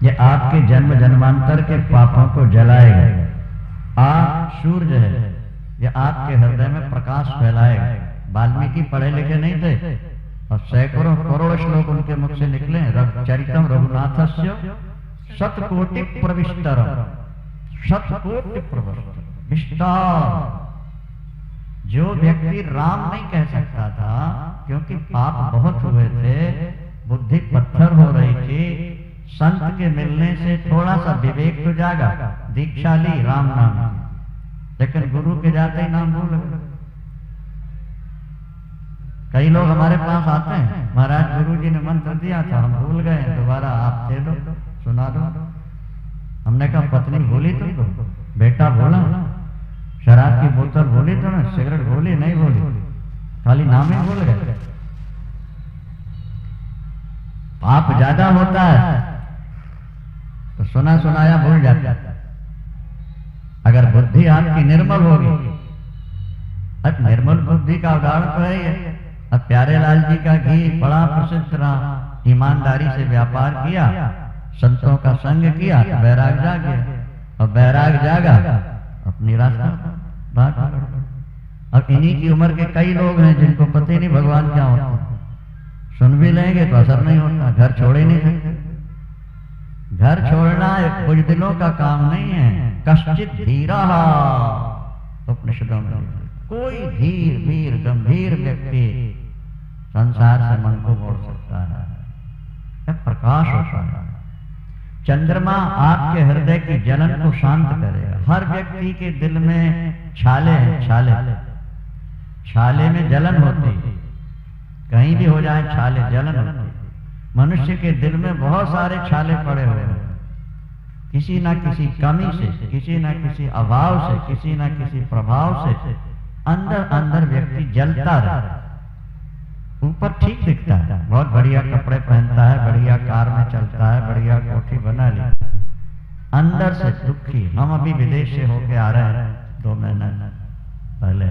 ये आपके जन्म जन्मांतर के पापों को जलाएगा। आ सूर्य है, ये आपके हृदय में प्रकाश फैलाएगा। वाल्मीकि पढ़े लिखे नहीं थे, और सैकड़ों करोड़ श्लोक उनके मुख से निकले। चरितम रघुनाथस्य शतकोटि प्रविष्टरम, शतकोटि विस्तार। जो व्यक्ति राम नहीं कह सकता था क्योंकि पाप बहुत हुए थे, बुद्धि पत्थर हो रही थी, संत के मिलने से थोड़ा सा विवेक तो जागा, दीक्षा ली राम नाम, लेकिन गुरु के जाते ही नाम भूल गए। कई लोग हमारे पास आते हैं, महाराज गुरु जी ने मंत्र दिया था, हम भूल गए, दोबारा आप दे दो, सुना दो। हमने कहा पत्नी भूली तुमको, बेटा भूला, शराब की बोतल भूली तो ना, सिगरेट भूली नहीं भूली, खाली नाम ही भूल गए। पाप ज्यादा होता है तो सुना सुनाया भूल जाता है। अगर बुद्धि आपकी निर्मल होगी, अब निर्मल बुद्धि का उदाहरण तो है ये। अब प्यारे लाल जी का घी बड़ा प्रसिद्ध रहा, ईमानदारी से व्यापार किया, संतों का संग किया तो बैराग जाग गया, और बैराग जागा अपनी रास्ता भाग। अब इन्हीं की उम्र के कई लोग हैं जिनको पता ही नहीं भगवान क्या होता, सुन भी लेंगे तो असर नहीं होता, घर छोड़ ही नहीं सकते। घर छोड़ना एक बुजदिलों का काम नहीं है। कश्चित धीरा, उपनिषदों में कोई धीर वीर गंभीर व्यक्ति संसार से मन को मोड़ सकता है, यह प्रकाश होता है। चंद्रमा आपके हृदय की जलन को शांत करेगा। हर व्यक्ति के दिल में छाले हैं, छाले में जलन होती, कहीं भी हो जाए छाले जलन होती। मनुष्य के दिल में बहुत सारे छाले पड़े हुए हैं, किसी ना किसी कमी से, किसी ना किसी अभाव से, किसी ना किसी प्रभाव से अंदर अंदर व्यक्ति जलता रहता है। ऊपर ठीक दिखता है, बहुत बढ़िया कपड़े पहनता है, बढ़िया कार में चलता है, बढ़िया कोठी बना ली, अंदर से दुखी। हम अभी विदेश से होके आ रहे हैं 2 महीने पहले,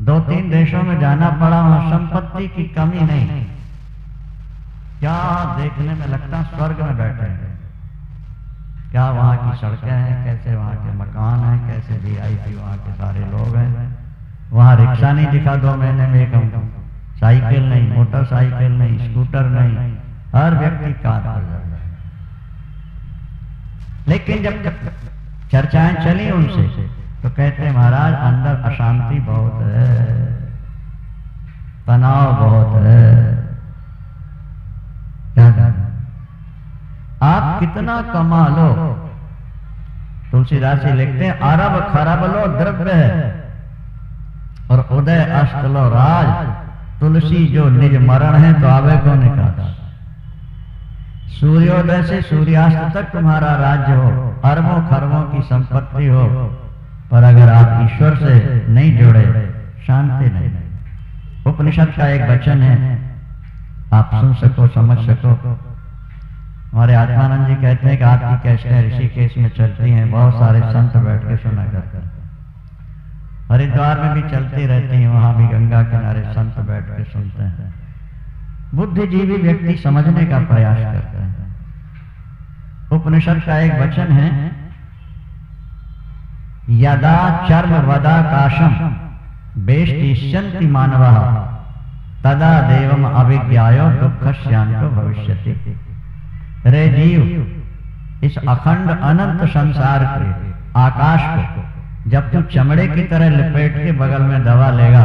2-3 देशों में जाना पड़ा। वहां संपत्ति की कमी नहीं, क्या देखने में लगता स्वर्ग में बैठे हैं। क्या वहां की सड़कें हैं, कैसे वहां के मकान हैं, कैसे VIP वहां के सारे लोग हैं। वहां रिक्शा नहीं दिखा 2 महीने में, एक साइकिल नहीं, मोटरसाइकिल नहीं, स्कूटर नहीं, हर व्यक्ति कार पर जा रहा है। लेकिन जब चर्चाएं चली उनसे तो कहते महाराज अंदर अशांति बहुत है, तनाव बहुत है। आप कितना कमा लो, तुलसीदास जी लिखते हैं अरब खरब लो द्रव्य है, और उदय अस्त लो राज, तुलसी जो निज मरण है तो आवे को निकाल। सूर्योदय से सूर्यास्त तक तुम्हारा राज्य हो, अरबों खरबों की संपत्ति हो, पर अगर आप ईश्वर से नहीं जुड़े, शांति नहीं। उपनिषद का एक वचन है, आप सुन सको, समझ सको। हमारे आत्मानंद जी कहते हैं कि आपकी कैसेटें ऋषिकेश में चलती हैं, बहुत सारे संत बैठ के सुना करते हैं। हरिद्वार में भी चलती रहती हैं, वहां भी गंगा किनारे संत बैठ के सुनते हैं। बुद्धिजीवी व्यक्ति समझने का प्रयास करते हैं। उपनिषद का एक वचन है, यदा चर्म वदाकाशम वेष्टिष्यन्ति मानवः तदा देवम अविज्ञायो दुःखस्यान्तो भविष्यति। रे जीव, इस अखंड अनंत संसार के आकाश को जब तू चमड़े की तरह लपेट के बगल में दबा लेगा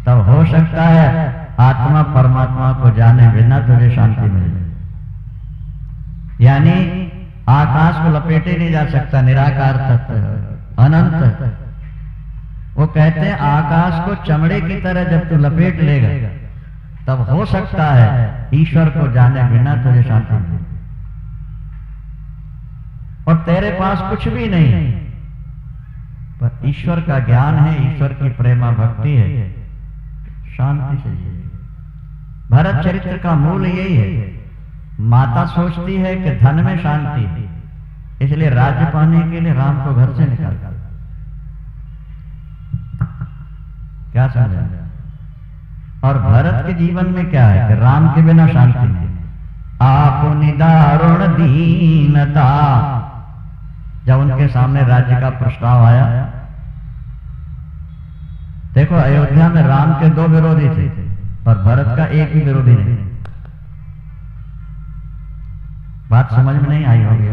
तब हो सकता है आत्मा परमात्मा को जाने बिना तुझे शांति मिल जाए। यानी आकाश को लपेटे नहीं जा सकता, निराकार तत्व है, अनंत है। वो कहते हैं आकाश को चमड़े की तरह जब तू लपेट लेगा तब हो सकता है ईश्वर को जाने बिना तुझे शांति मिले। और तेरे पास कुछ भी नहीं है पर ईश्वर का ज्ञान है, ईश्वर की प्रेमा भक्ति है, शांति से जिए। भरत चरित्र का मूल यही है। माता सोचती है कि धन में शांति है, इसलिए राज्य पाने के लिए राम को घर से निकालता। क्या समझा? और भरत के जीवन में क्या है कि राम के बिना शांति नहीं। आप निदारुण दीनता, जब उनके सामने राज्य का प्रस्ताव आया, देखो अयोध्या में राम के 2 विरोधी थे पर भरत का एक भी विरोधी नहीं। बात समझ में नहीं आई होगी।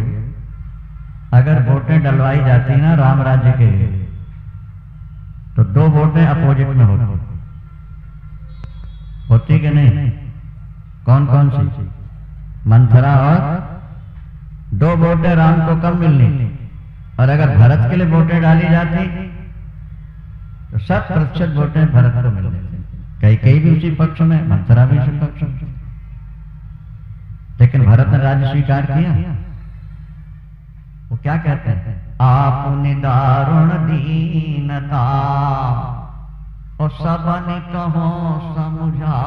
अगर वोटें डलवाई जाती ना राम राज्य के लिए तो 2 वोटें अपोजिट में होती कि नहीं? कौन कौन सी? मंथरा और 2 वोटें राम को कम मिलनी। और अगर भरत के लिए वोटें डाली जाती तो 100% वोटें भरत को मिल जाती। कई भी उसी पक्ष में, मंथरा भी उसी पक्ष में। लेकिन भरत ने राज्य स्वीकार किया। वो क्या कहते हैं? आप निदारुण दीनता और सबने कहो समझा,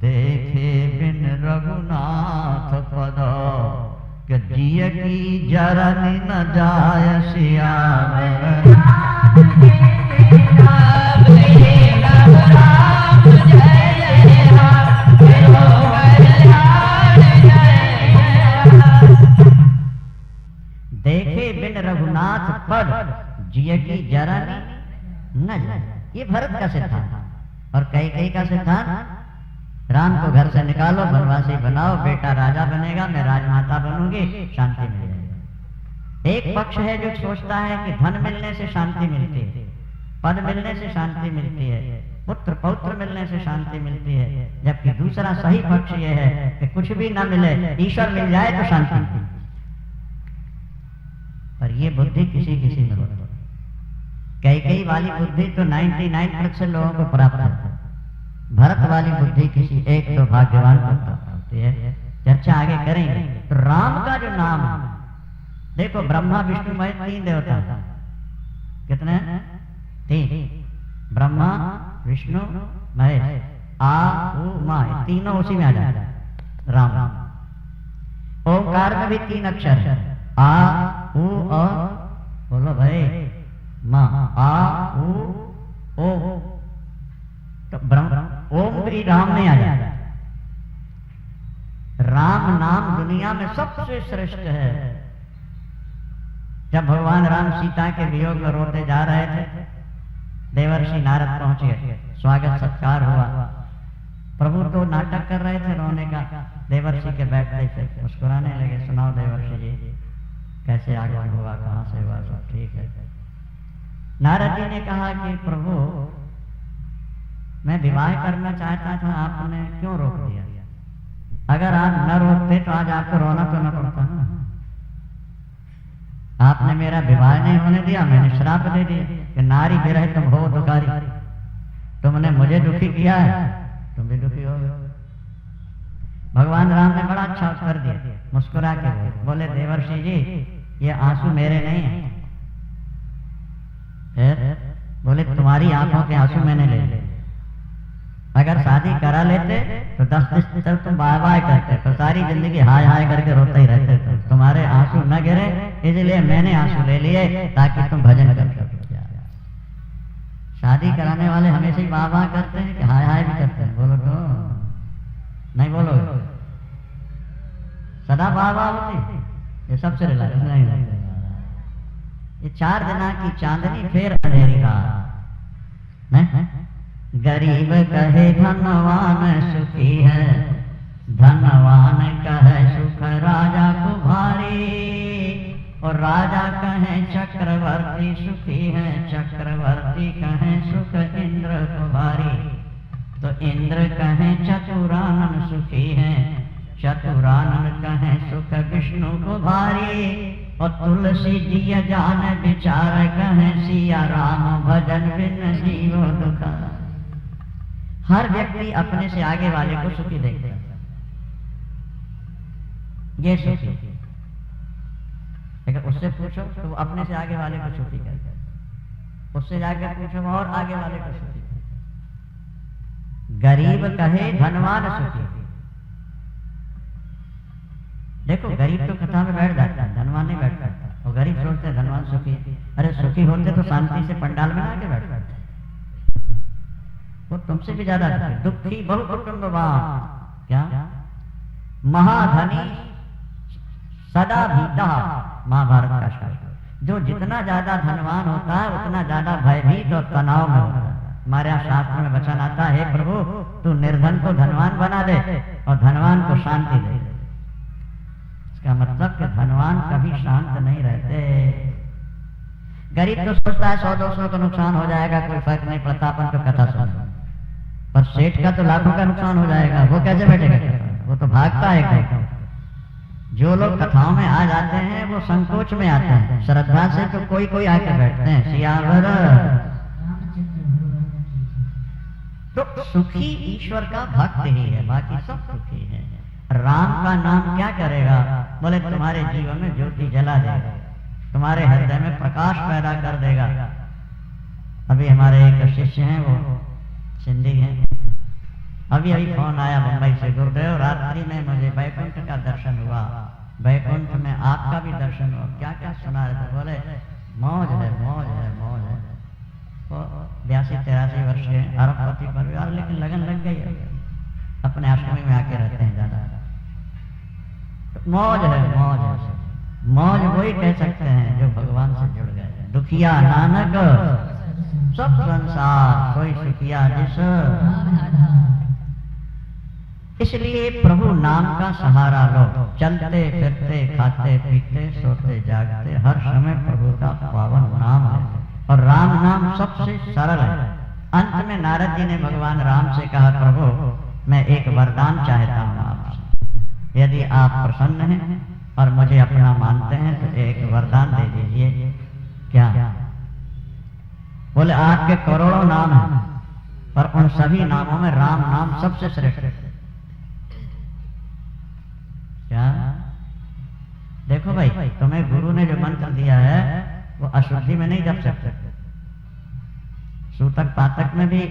देखे बिन रघुनाथ पद कि जिय की जरनी न जाय सियार। देखे बिन रघुनाथ पद जिय की जरनी न जाए, ये भरत का सिद्धांत। और कई का सिद्धांत, राम को घर से निकालो, बनवासी बनाओ, बेटा राजा बनेगा, मैं राजमाता बनूंगी, शांति मिल जाएगी। एक पक्ष है जो सोचता है कि धन मिलने से शांति मिलती है, पद मिलने से शांति मिलती है, पुत्र पौत्र मिलने से शांति मिलती है। जबकि दूसरा सही पक्ष ये है कि कुछ भी ना मिले, ईश्वर मिल जाए तो शांति मिलती है। पर ये बुद्धि किसी किसी में होती है। कई वाली बुद्धि तो 99% लोगों को प्राप्त है। भरत वाली बुद्धि किसी एक तो भाग्यवान को प्राप्त होती है। चर्चा आगे करेंगे। तो राम का जो नाम है, देखो ब्रह्मा विष्णु महेश 3 देवता। कितने? 3। ब्रह्मा विष्णु महेश, आ उ मा, तीनों उसी में आ जाए। राम। ओंकार में भी 3 अक्षर है, आ उ अ, बोलो भाई, मा, आ उ ओ। तो ओम भी राम में आ जाए। राम नाम दुनिया में सबसे श्रेष्ठ है। जब भगवान राम सीता के वियोग में रोते जा रहे थे, देवर्षि नारद पहुंचे, स्वागत सत्कार हुआ। प्रभु तो नाटक कर रहे थे रोने का, देवर्षि के बैठते थे मुस्कुराने लगे। सुनाओ देवर्षि जी, कैसे आगमन हुआ, कहां से हुआ, सब ठीक है? नारद जी ने कहा कि प्रभु मैं विवाह करना चाहता था, आपने क्यों रोक दिया? अगर आप न रोकते तो आज आपको रोना तो न पड़ता ना। आपने मेरा विवाह नहीं होने दिया, मैंने श्राप दे दिया कि नारी विरह तुम हो दुखारी। तुमने मुझे दुखी किया है, तुम भी दुखी हो। भगवान राम ने बड़ा अच्छा उत्तर दिया, मुस्कुरा के बोले देवर्षि जी ये आंसू मेरे नहीं है। फिर बोले तुम्हारी आंखों के आंसू मैंने ले लिए। अगर शादी करा लेते तो 10 दिन तक तुम बाय बाय करते, तो सारी जिंदगी हाय हाय करके रोते ही रहते थे। तुम्हारे आंसू न गिरे इसलिए मैंने आंसू ले लिए ताकि तुम भजन कर सको। शादी कराने वाले हमेशा ही वाह वाह करते हैं कि हाय हाय भी करते हैं? बोलो तो नहीं, बोलो सदा वाह वाह होती, ये सबसे रिलैक्स नहीं होते। ये 4 दिना की चांदनी फिर अंधेरी रात। गरीब कहे धनवान सुखी है, धनवान कहे सुख राजा को भारी। और और राजा कहें चक्रवर्ती सुखी हैं, चक्रवर्ती कहें सुख इंद्र को भारी, तो इंद्र कहें चतुरानन सुखी हैं, चतुरानन कहें सुख विष्णु को भारी, और तुलसी जी जान विचार कहें सिया राम भजन बिन जीवो दुखा। हर व्यक्ति अपने से आगे वाले को सुखी देखता है, ये सुखी। लेकिन उससे पूछो तो वो अपने से आगे वाले को सुखी कहता है, उससे जाकर पूछो और आगे वाले को सुखी। गरीब कहे धनवान सुखी। देखो गरीब तो कथा में बैठ जाता है, धनवान नहीं बैठ पाता। और गरीब सोचते हैं धनवान सुखी, अरे सुखी होते तो शांति से पंडाल में आके बैठ पाते, वो तुमसे भी ज्यादा दुखी बहु कुटुंबवान, क्या महाधनी सदा भीता, महाभारत का शास्त्र। जो जितना ज्यादा धनवान होता है उतना ज्यादा भयभीत और तनाव में होता है। हमारे यहाँ शास्त्र में वचन आता है, हे प्रभु तू निर्धन को धनवान बना दे और धनवान को शांति दे। इसका मतलब कि धनवान कभी शांत नहीं रहते। गरीब तो सोचता है 100-200 का नुकसान हो जाएगा, कोई फर्क नहीं पड़ता, अपन तो कथा सुन। पर सेठ का तो लाखों का नुकसान हो जाएगा, वो कैसे बैठेगा? वो तो भागता है। जो लोग कथाओं में आ जाते हैं वो संकोच में आते हैं, श्रद्धा से तो कोई कोई आके बैठते हैं। सियावर तो सुखी ईश्वर का भक्त ही है, बाकी सब सुखी है। राम का नाम क्या करेगा? बोले तुम्हारे जीवन में ज्योति जला देगा, तुम्हारे हृदय में प्रकाश पैदा कर देगा। अभी हमारे एक शिष्य हैं, वो सिंधी हैं, अभी फोन आया मुंबई से, गुरुदेव रात्रि में मुझे बैकुंठ का दर्शन हुआ, बैकुंठ में आपका भी दर्शन हुआ, क्या क्या सुना रहे थे? बोले मौज है, मौज है, मौज है। वो 82-83 वर्ष के अरबपति परिवार, लेकिन लगन लग गई है, अपने आश्रम में आके रहते हैं ज्यादा। तो मौज है, मौज है। मौज वही कह सकते हैं जो भगवान से जुड़ गए। दुखिया नानक सब संसार कोई सुखिया जिस। इसलिए प्रभु नाम का सहारा लो, चलते फिरते खाते पीते सोते जागते हर समय प्रभु का पावन नाम है। और राम नाम सबसे सरल है। अंत में नारद जी ने भगवान राम से कहा, प्रभु मैं एक वरदान चाहता हूँ आपसे, यदि आप प्रसन्न हैं और मुझे अपना मानते हैं तो एक वरदान दे दीजिए। क्या? बोले आपके करोड़ों नाम हैं, पर उन सभी नामों में राम नाम सबसे श्रेष्ठ है। क्या? देखो भाई, तुम्हें गुरु ने जो मंत्र दिया है वो अशुद्धि में नहीं जप सकते, सूतक पातक में भी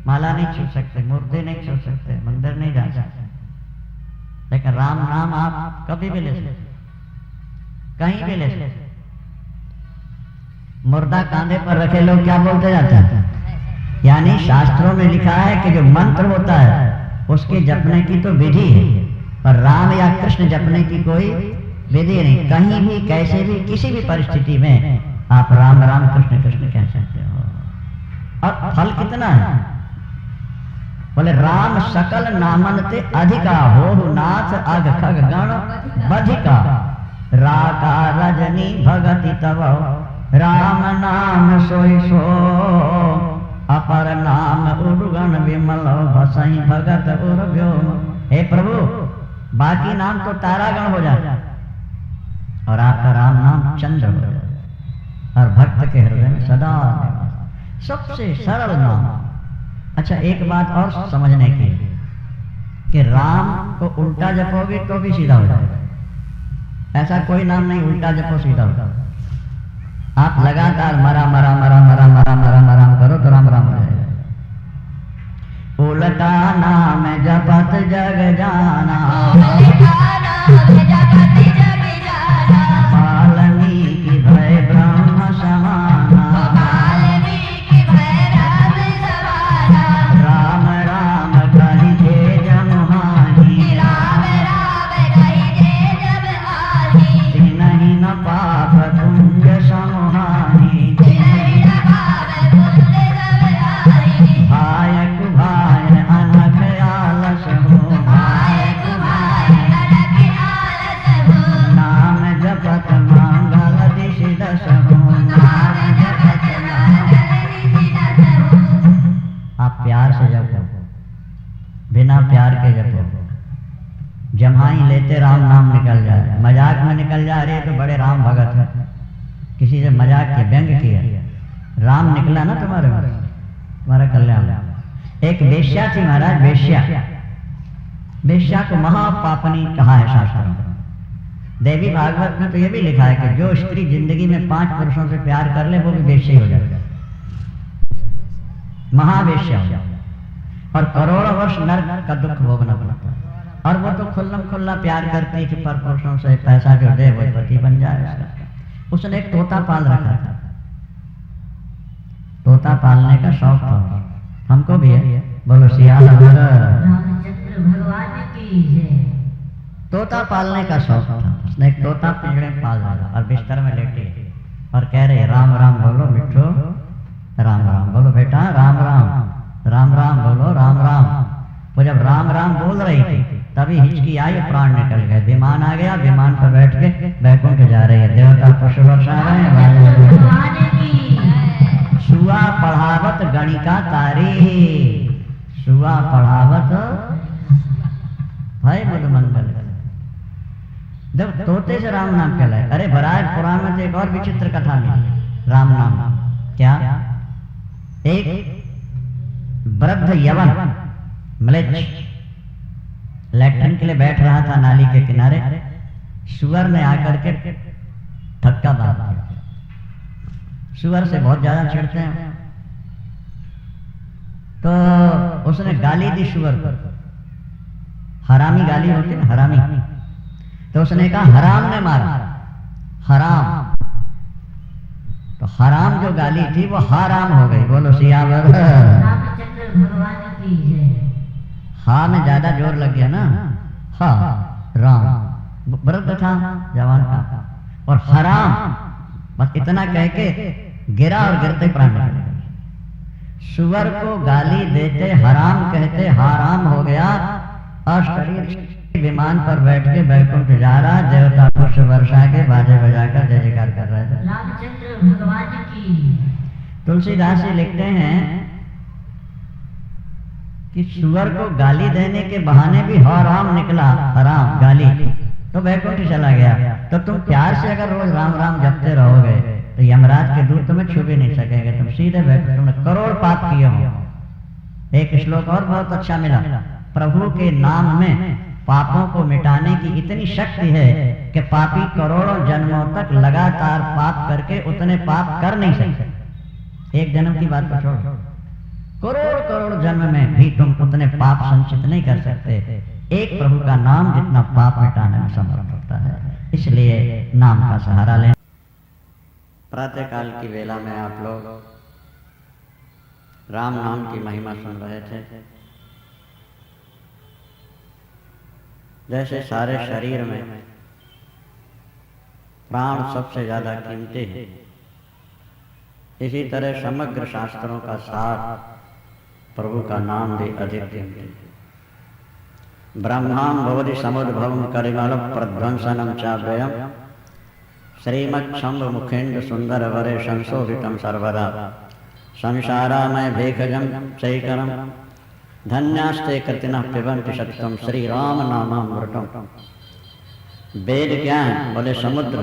माला नहीं छू सकते, मूर्ति नहीं छू सकते, मंदिर नहीं जा सकते। लेकिन राम नाम आप कभी भी ले सकते, कहीं भी ले सकते। मुर्दा कांधे पर रखे लोग क्या बोलते जाते हैं? यानी शास्त्रों में लिखा है कि जो मंत्र होता है उसके जपने की तो विधि है, पर राम या कृष्ण जपने की कोई विधि नहीं। कहीं भी कैसे भी किसी भी परिस्थिति में आप राम राम कृष्ण कृष्ण कह सकते हो। और फल कितना है? बोले राम सकल नामन ते अधिका, हो नाथ अग खग गण बधिका, राका रजनी भगति तव, राम नाम सोई सो, अपर नाम उर्गण विमल, भसई भगत उर्व्यो। हे प्रभु, बाकी नाम तो तारागण हो जाए और आपका राम नाम चंद्र हो जाए, और भक्त के हृदय में सदा सबसे सरल नाम। अच्छा, एक बात और समझने की कि राम को उल्टा जपोगे तो भी सीधा हो जाएगा। ऐसा कोई नाम नहीं उल्टा जपो सीधा हो जाएगा। आप लगातार मरा मरा मरा मरा मरा मरा मरा करो तो राम राम हो जाएगा। उल्टा नाम जपत जग जाना, वाल्मीकि भय ब्रह्म समाना, राम राम कहिए जब हानि, तिन्हि न पाप तुंग समहानि, भायक भाय अनख आलस हो, लेते राम नाम निकल जाए, मजाक में निकल जा रहे तो बड़े राम भगत है, किसी से मजाक किया, व्यंग किया, राम निकला ना तुम्हारे में, तुम्हारा कल्याण। एक वेश्या थी महाराज, वेश्या, वेश्या को महापापनी कहा है शास्त्रों में। देवी भागवत में तो ये भी लिखा है कि जो स्त्री जिंदगी में 5 पुरुषों से प्यार कर ले वो भी वेश्या हो जाए, महावेश्या हो जाए, और करोड़ों वर्ष नरक का दुख भोगना पड़ता है। और वो तो खुल्लम खुल्ला प्यार करती कि पर पुरुषों से पैसा जो दे वो पति बन जाए उसका। उसने एक तोता पाल रखा था, तोता पालने का शौक था, हमको भी है, बोलो सियाराम। रामचंद्र भगवान की जय। तोता पालने का शौक था, उसने एक तोता पिंजरे में पाल लिया और बिस्तर में लेटी और कह रहे राम राम बोलो मिठो, राम राम बोलो बेटा, राम राम, राम राम बोलो, राम राम। वो जब राम राम बोल रही थी तभी हिचकी आई, प्राण निकल गए, विमान आ गया, विमान पर बैठ के बैकुंठ जा रही है, देवता पुष्प वर्षा रहे हैं। भगवान की सुआ पढ़ावत गणिका तारी, सुआ पढ़ावत भाई मुद मंगल। जब तोते से राम नाम कहलाए, अरे बराज पुराण में तो एक और विचित्र कथा मिली राम नाम। क्या? एक वृद्ध यवन म्लेच्छ लैट्रिन के लिए बैठ रहा था नाली के किनारे, सुअर ने आकर के धक्का मार दिया। सुअर से बहुत ज्यादा चिढ़ते हैं, तो उसने गाली दी सुअर को, हरामी गाली होती है, हरामी। तो उसने कहा हराम ने मारा, हराम। तो हराम जो गाली थी वो हराम हो गई, बोलो सियावर। रामचंद्र भगवान की जय। हा में ज्यादा जोर लग गया ना, हा राम, वृद्ध था जवान था, और हराम बस इतना कह के गिरा और गिरते प्राण निकल गए। सुअर को गाली देते हराम कहते हराम हो गया, और शरीर विमान पर बैठ के बैकुंठ जा रहा, देवता पुष्प वर्षा के बाजे बजाकर जय जयकार कर रहे थे। रामचंद्र भगवान की। तुलसीदास जी लिखते हैं कि सुअर को गाली देने के बहाने भी हराम निकला, हराम गाली, तो बैकुंठ चला गया। तो तुम प्यार से अगर रोज राम राम जपते रहोगे तो यमराज के दूत तुम्हें छू भी नहीं सकेंगे, तुम सीधे बैकुंठ। तुमने करोड़ पाप किए हो। एक श्लोक और बहुत अच्छा मिला, प्रभु के नाम में पापों को मिटाने की इतनी शक्ति है कि पापी करोड़ों जन्मों तक लगातार पाप करके उतने पाप कर नहीं सकते। एक जन्म की बात को छोड़ो, करोड़ करोड़ जन्म में भी तुम उतने पाप संचित नहीं कर सकते। एक प्रभु का नाम जितना पाप मिटाने में समर्थ होता है, इसलिए नाम का सहारा लें। प्रातः काल की वेला में आप लोग राम नाम की महिमा सुन रहे थे। जैसे सारे शरीर में प्राण सबसे ज्यादा कीमती है, इसी तरह समग्र शास्त्रों का सार प्रभु का नाम भी अधिक कीमती है। ब्रह्मां भवति समुद्भवं करिमल प्रध्वंसनं चाव्ययम् श्रीमच्छम्भ मुखेन्द्र सुंदर वरे संशोभितं सर्वदा संसारामय भेखजं चैकरं धन्यास्ते कृतिनः पिबन्ति सत्यं श्री राम नामामृतम्। वेद क्या है? बोले समुद्र।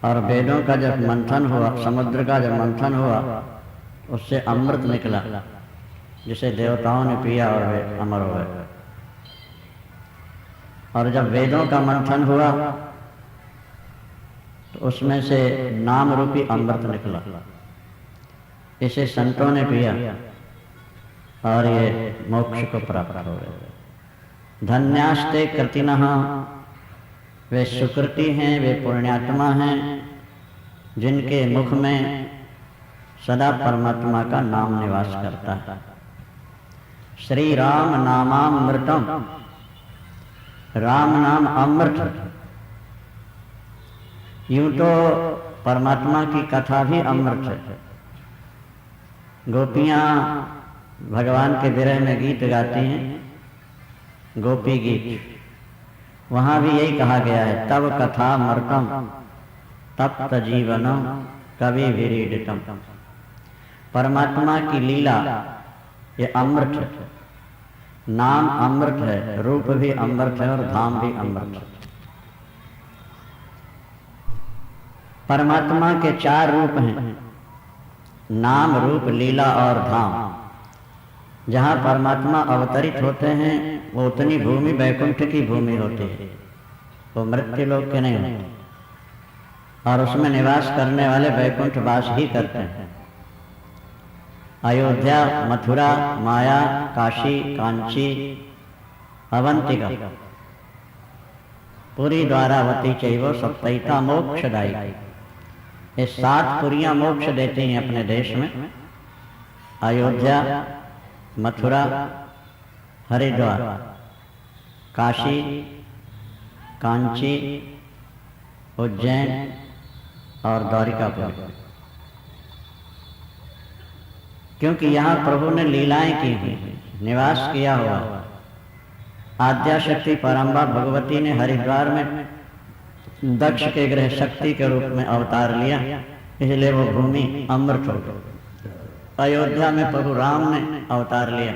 और वेदों का जब मंथन हुआ, समुद्र का जब मंथन हुआ, उससे अमृत निकला, जिसे देवताओं ने पिया और वे अमर हो गए। और जब वेदों का मंथन हुआ तो उसमें से नाम रूपी अमृत निकला, इसे संतों ने पिया और ये मोक्ष को प्राप्त हो गए। धन्यास्ते कृतिनः, वे सुकृति हैं, वे पुण्यात्मा हैं, जिनके मुख में सदा परमात्मा का नाम निवास करता है। श्री राम नामामृतम, राम नाम अमृत। यूं तो परमात्मा की कथा भी अमृत है। गोपियां भगवान के विरह में गीत गाती हैं, गोपी गीत, वहां भी यही कहा गया है, तब कथा मृतम तप्त जीवनम कवि विरीडितम। परमात्मा की लीला ये अमृत है। नाम अमृत है, रूप भी अमृत है और धाम भी अमृत है। परमात्मा के 4 रूप हैं, नाम, रूप, लीला और धाम। जहाँ परमात्मा अवतरित होते हैं वो उतनी भूमि वैकुंठ की भूमि होती है, वो मृत्यु लोक के नहीं होते, और उसमें निवास करने वाले वैकुंठ वास ही करते हैं। अयोध्या, मथुरा, माया, काशी, कांची, अवंतिका, पुरी, द्वारावती चैव सप्तैता मोक्षदायी, ये 7 पुरियां मोक्ष देती हैं अपने देश में। अयोध्या, मथुरा, हरिद्वार, काशी, कांची, उज्जैन और द्वारिकापुर, क्योंकि यहाँ प्रभु ने लीलाएं की हुई, निवास किया हुआ। आद्या शक्ति परम्बा भगवती ने हरिद्वार में दक्ष के गृह शक्ति के रूप में अवतार लिया, इसलिए वो भूमि अमृत हो गई। अयोध्या में प्रभु राम ने अवतार लिया,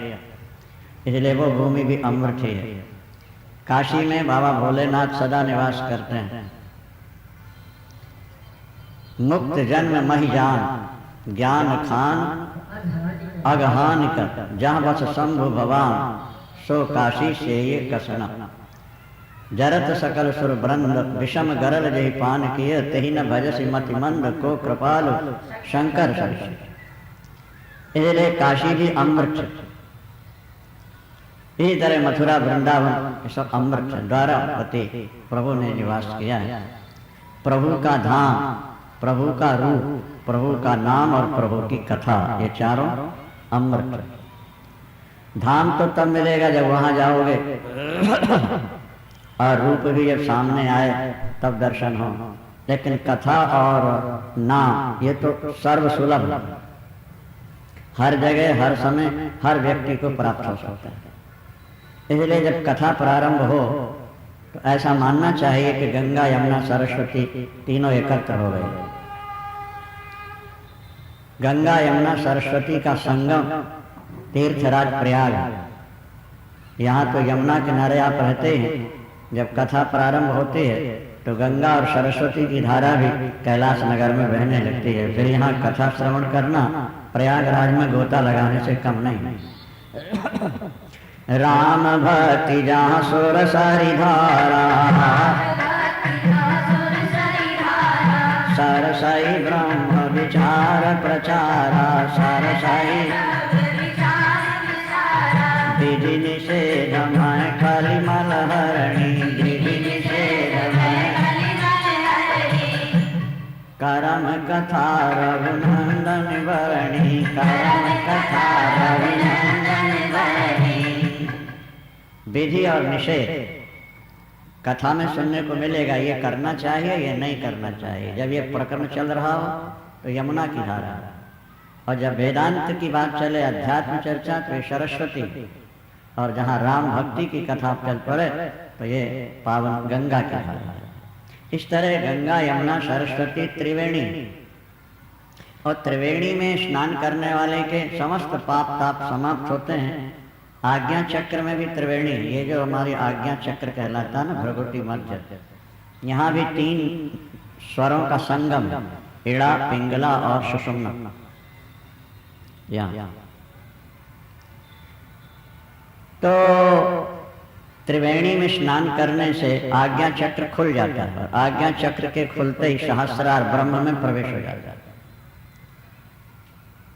इसलिए वो भूमि भी अमृत ही है। काशी में बाबा भोलेनाथ सदा निवास करते हैं। मुक्त जन्म मही जान, ज्ञान खान अगहान कर, जहाँ बस शंभु भवान, सो काशी से ये कसना। जरत सकल सुर ब्रंद, विषम गरल जही पान किए, तही न भजसी मति मंद, को कृपालु शंकर सरसी। इसलिए काशी भी अमृत है। इसी तरह मथुरा, वृंदावन सब अमृत है। द्वारावती प्रभु ने निवास किया है। प्रभु का धाम, प्रभु का रूप, प्रभु का नाम और प्रभु की कथा, ये चारों अमृत। धाम तो तब मिलेगा जब वहां जाओगे और रूप भी जब सामने आए तब दर्शन हो, लेकिन कथा और नाम ये तो सर्व सुलभ, हर जगह हर समय हर व्यक्ति को प्राप्त हो सकता है। इसलिए जब कथा प्रारंभ हो तो ऐसा मानना चाहिए कि गंगा, यमुना, सरस्वती तीनों एकत्र हो गए। गंगा, यमुना, सरस्वती का संगम तीर्थराज प्रयाग है। यहाँ तो यमुना किनारे आप रहते हैं, जब कथा प्रारंभ होती है तो गंगा और सरस्वती की धारा भी कैलाश नगर में बहने लगती है। फिर यहाँ कथा श्रवण करना प्रयागराज में गोता लगाने से कम नहीं। राम भक्ति जहाँ सुर सारी धारा, सरसाई ब्रह्म विचार प्रचारा, सरसाई विधि निषेध मैं खाली मलहरणी, विधि निषेध मैं करम कथा रघुनंदन वरणी, करम कथा रघुनंदन वरणी। विधि और निषेध कथा में सुनने को मिलेगा, ये करना चाहिए, ये नहीं करना चाहिए। जब ये प्रकरण चल रहा हो तो यमुना की धारा, और जब वेदांत की बात चले, अध्यात्म चर्चा, तो ये सरस्वती, और जहाँ राम भक्ति की कथा चल पड़े तो ये पावन गंगा की धारा है। इस तरह गंगा, यमुना, सरस्वती त्रिवेणी, और त्रिवेणी में स्नान करने वाले के समस्त पाप ताप समाप्त होते हैं। आज्ञा चक्र में भी त्रिवेणी, ये जो हमारी आज्ञा चक्र कहलाता है ना, भ्रगुटी मध्य, यहाँ भी 3 स्वरों का संगम है, इड़ा, पिंगला और सुषुम्ना। यहाँ तो त्रिवेणी में स्नान करने से आज्ञा चक्र खुल जाता है, और आज्ञा चक्र के खुलते ही सहस्रार ब्रह्म में प्रवेश हो जाता है।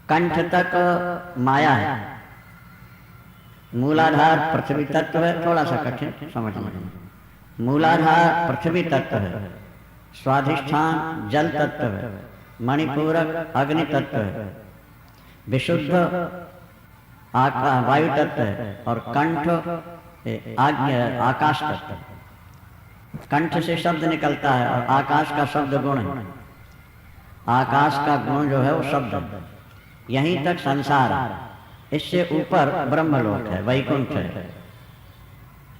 कंठ तक माया है, मूलाधार पृथ्वी तत्व है, थोड़ा सा कठिन समझना। मूलाधार पृथ्वी तत्व है, स्वाधिष्ठान जल तत्व है, मणिपूरक अग्नि तत्व है, विशुद्ध वायु तत्व है, और कंठ आकाश तत्व। कंठ से शब्द निकलता है और आकाश का शब्द गुण है। आकाश का गुण जो है वो शब्द है। यहीं तक संसार है, इससे ऊपर ब्रह्मलोक है, वैकुंठ है।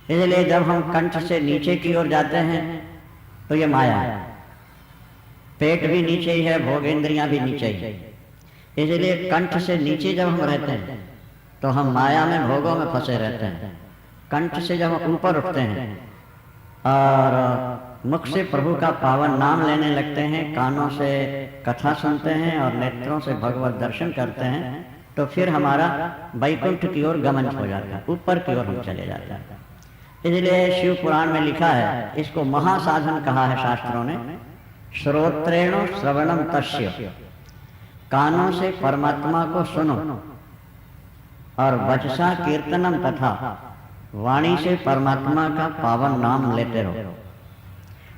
इसलिए जब हम कंठ से नीचे की ओर जाते हैं तो ये माया है। पेट भी नीचे ही है, भोग इंद्रियां भी नीचे ही है। इसलिए कंठ से नीचे जब हम रहते हैं तो हम माया में भोगों में फंसे रहते हैं। कंठ से जब हम ऊपर उठते हैं और मुख से प्रभु का पावन नाम लेने लगते हैं, कानों से कथा सुनते हैं और नेत्रों से भगवत दर्शन करते हैं, तो फिर हमारा वैकुंठ की ओर गमन हो जाता है, ऊपर की ओर हम चले जाते हैं। इसलिए शिव पुराण में लिखा है, इसको महासाधन कहा है शास्त्रों ने। श्रोत्रेण श्रवणम तस्य, कानों से परमात्मा को सुनो, और वचसा कीर्तनम, तथा वाणी से परमात्मा का पावन नाम लेते रहो,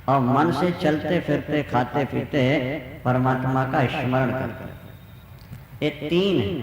और मन से चलते फिरते खाते पीते परमात्मा का स्मरण करते रहो। ये तीन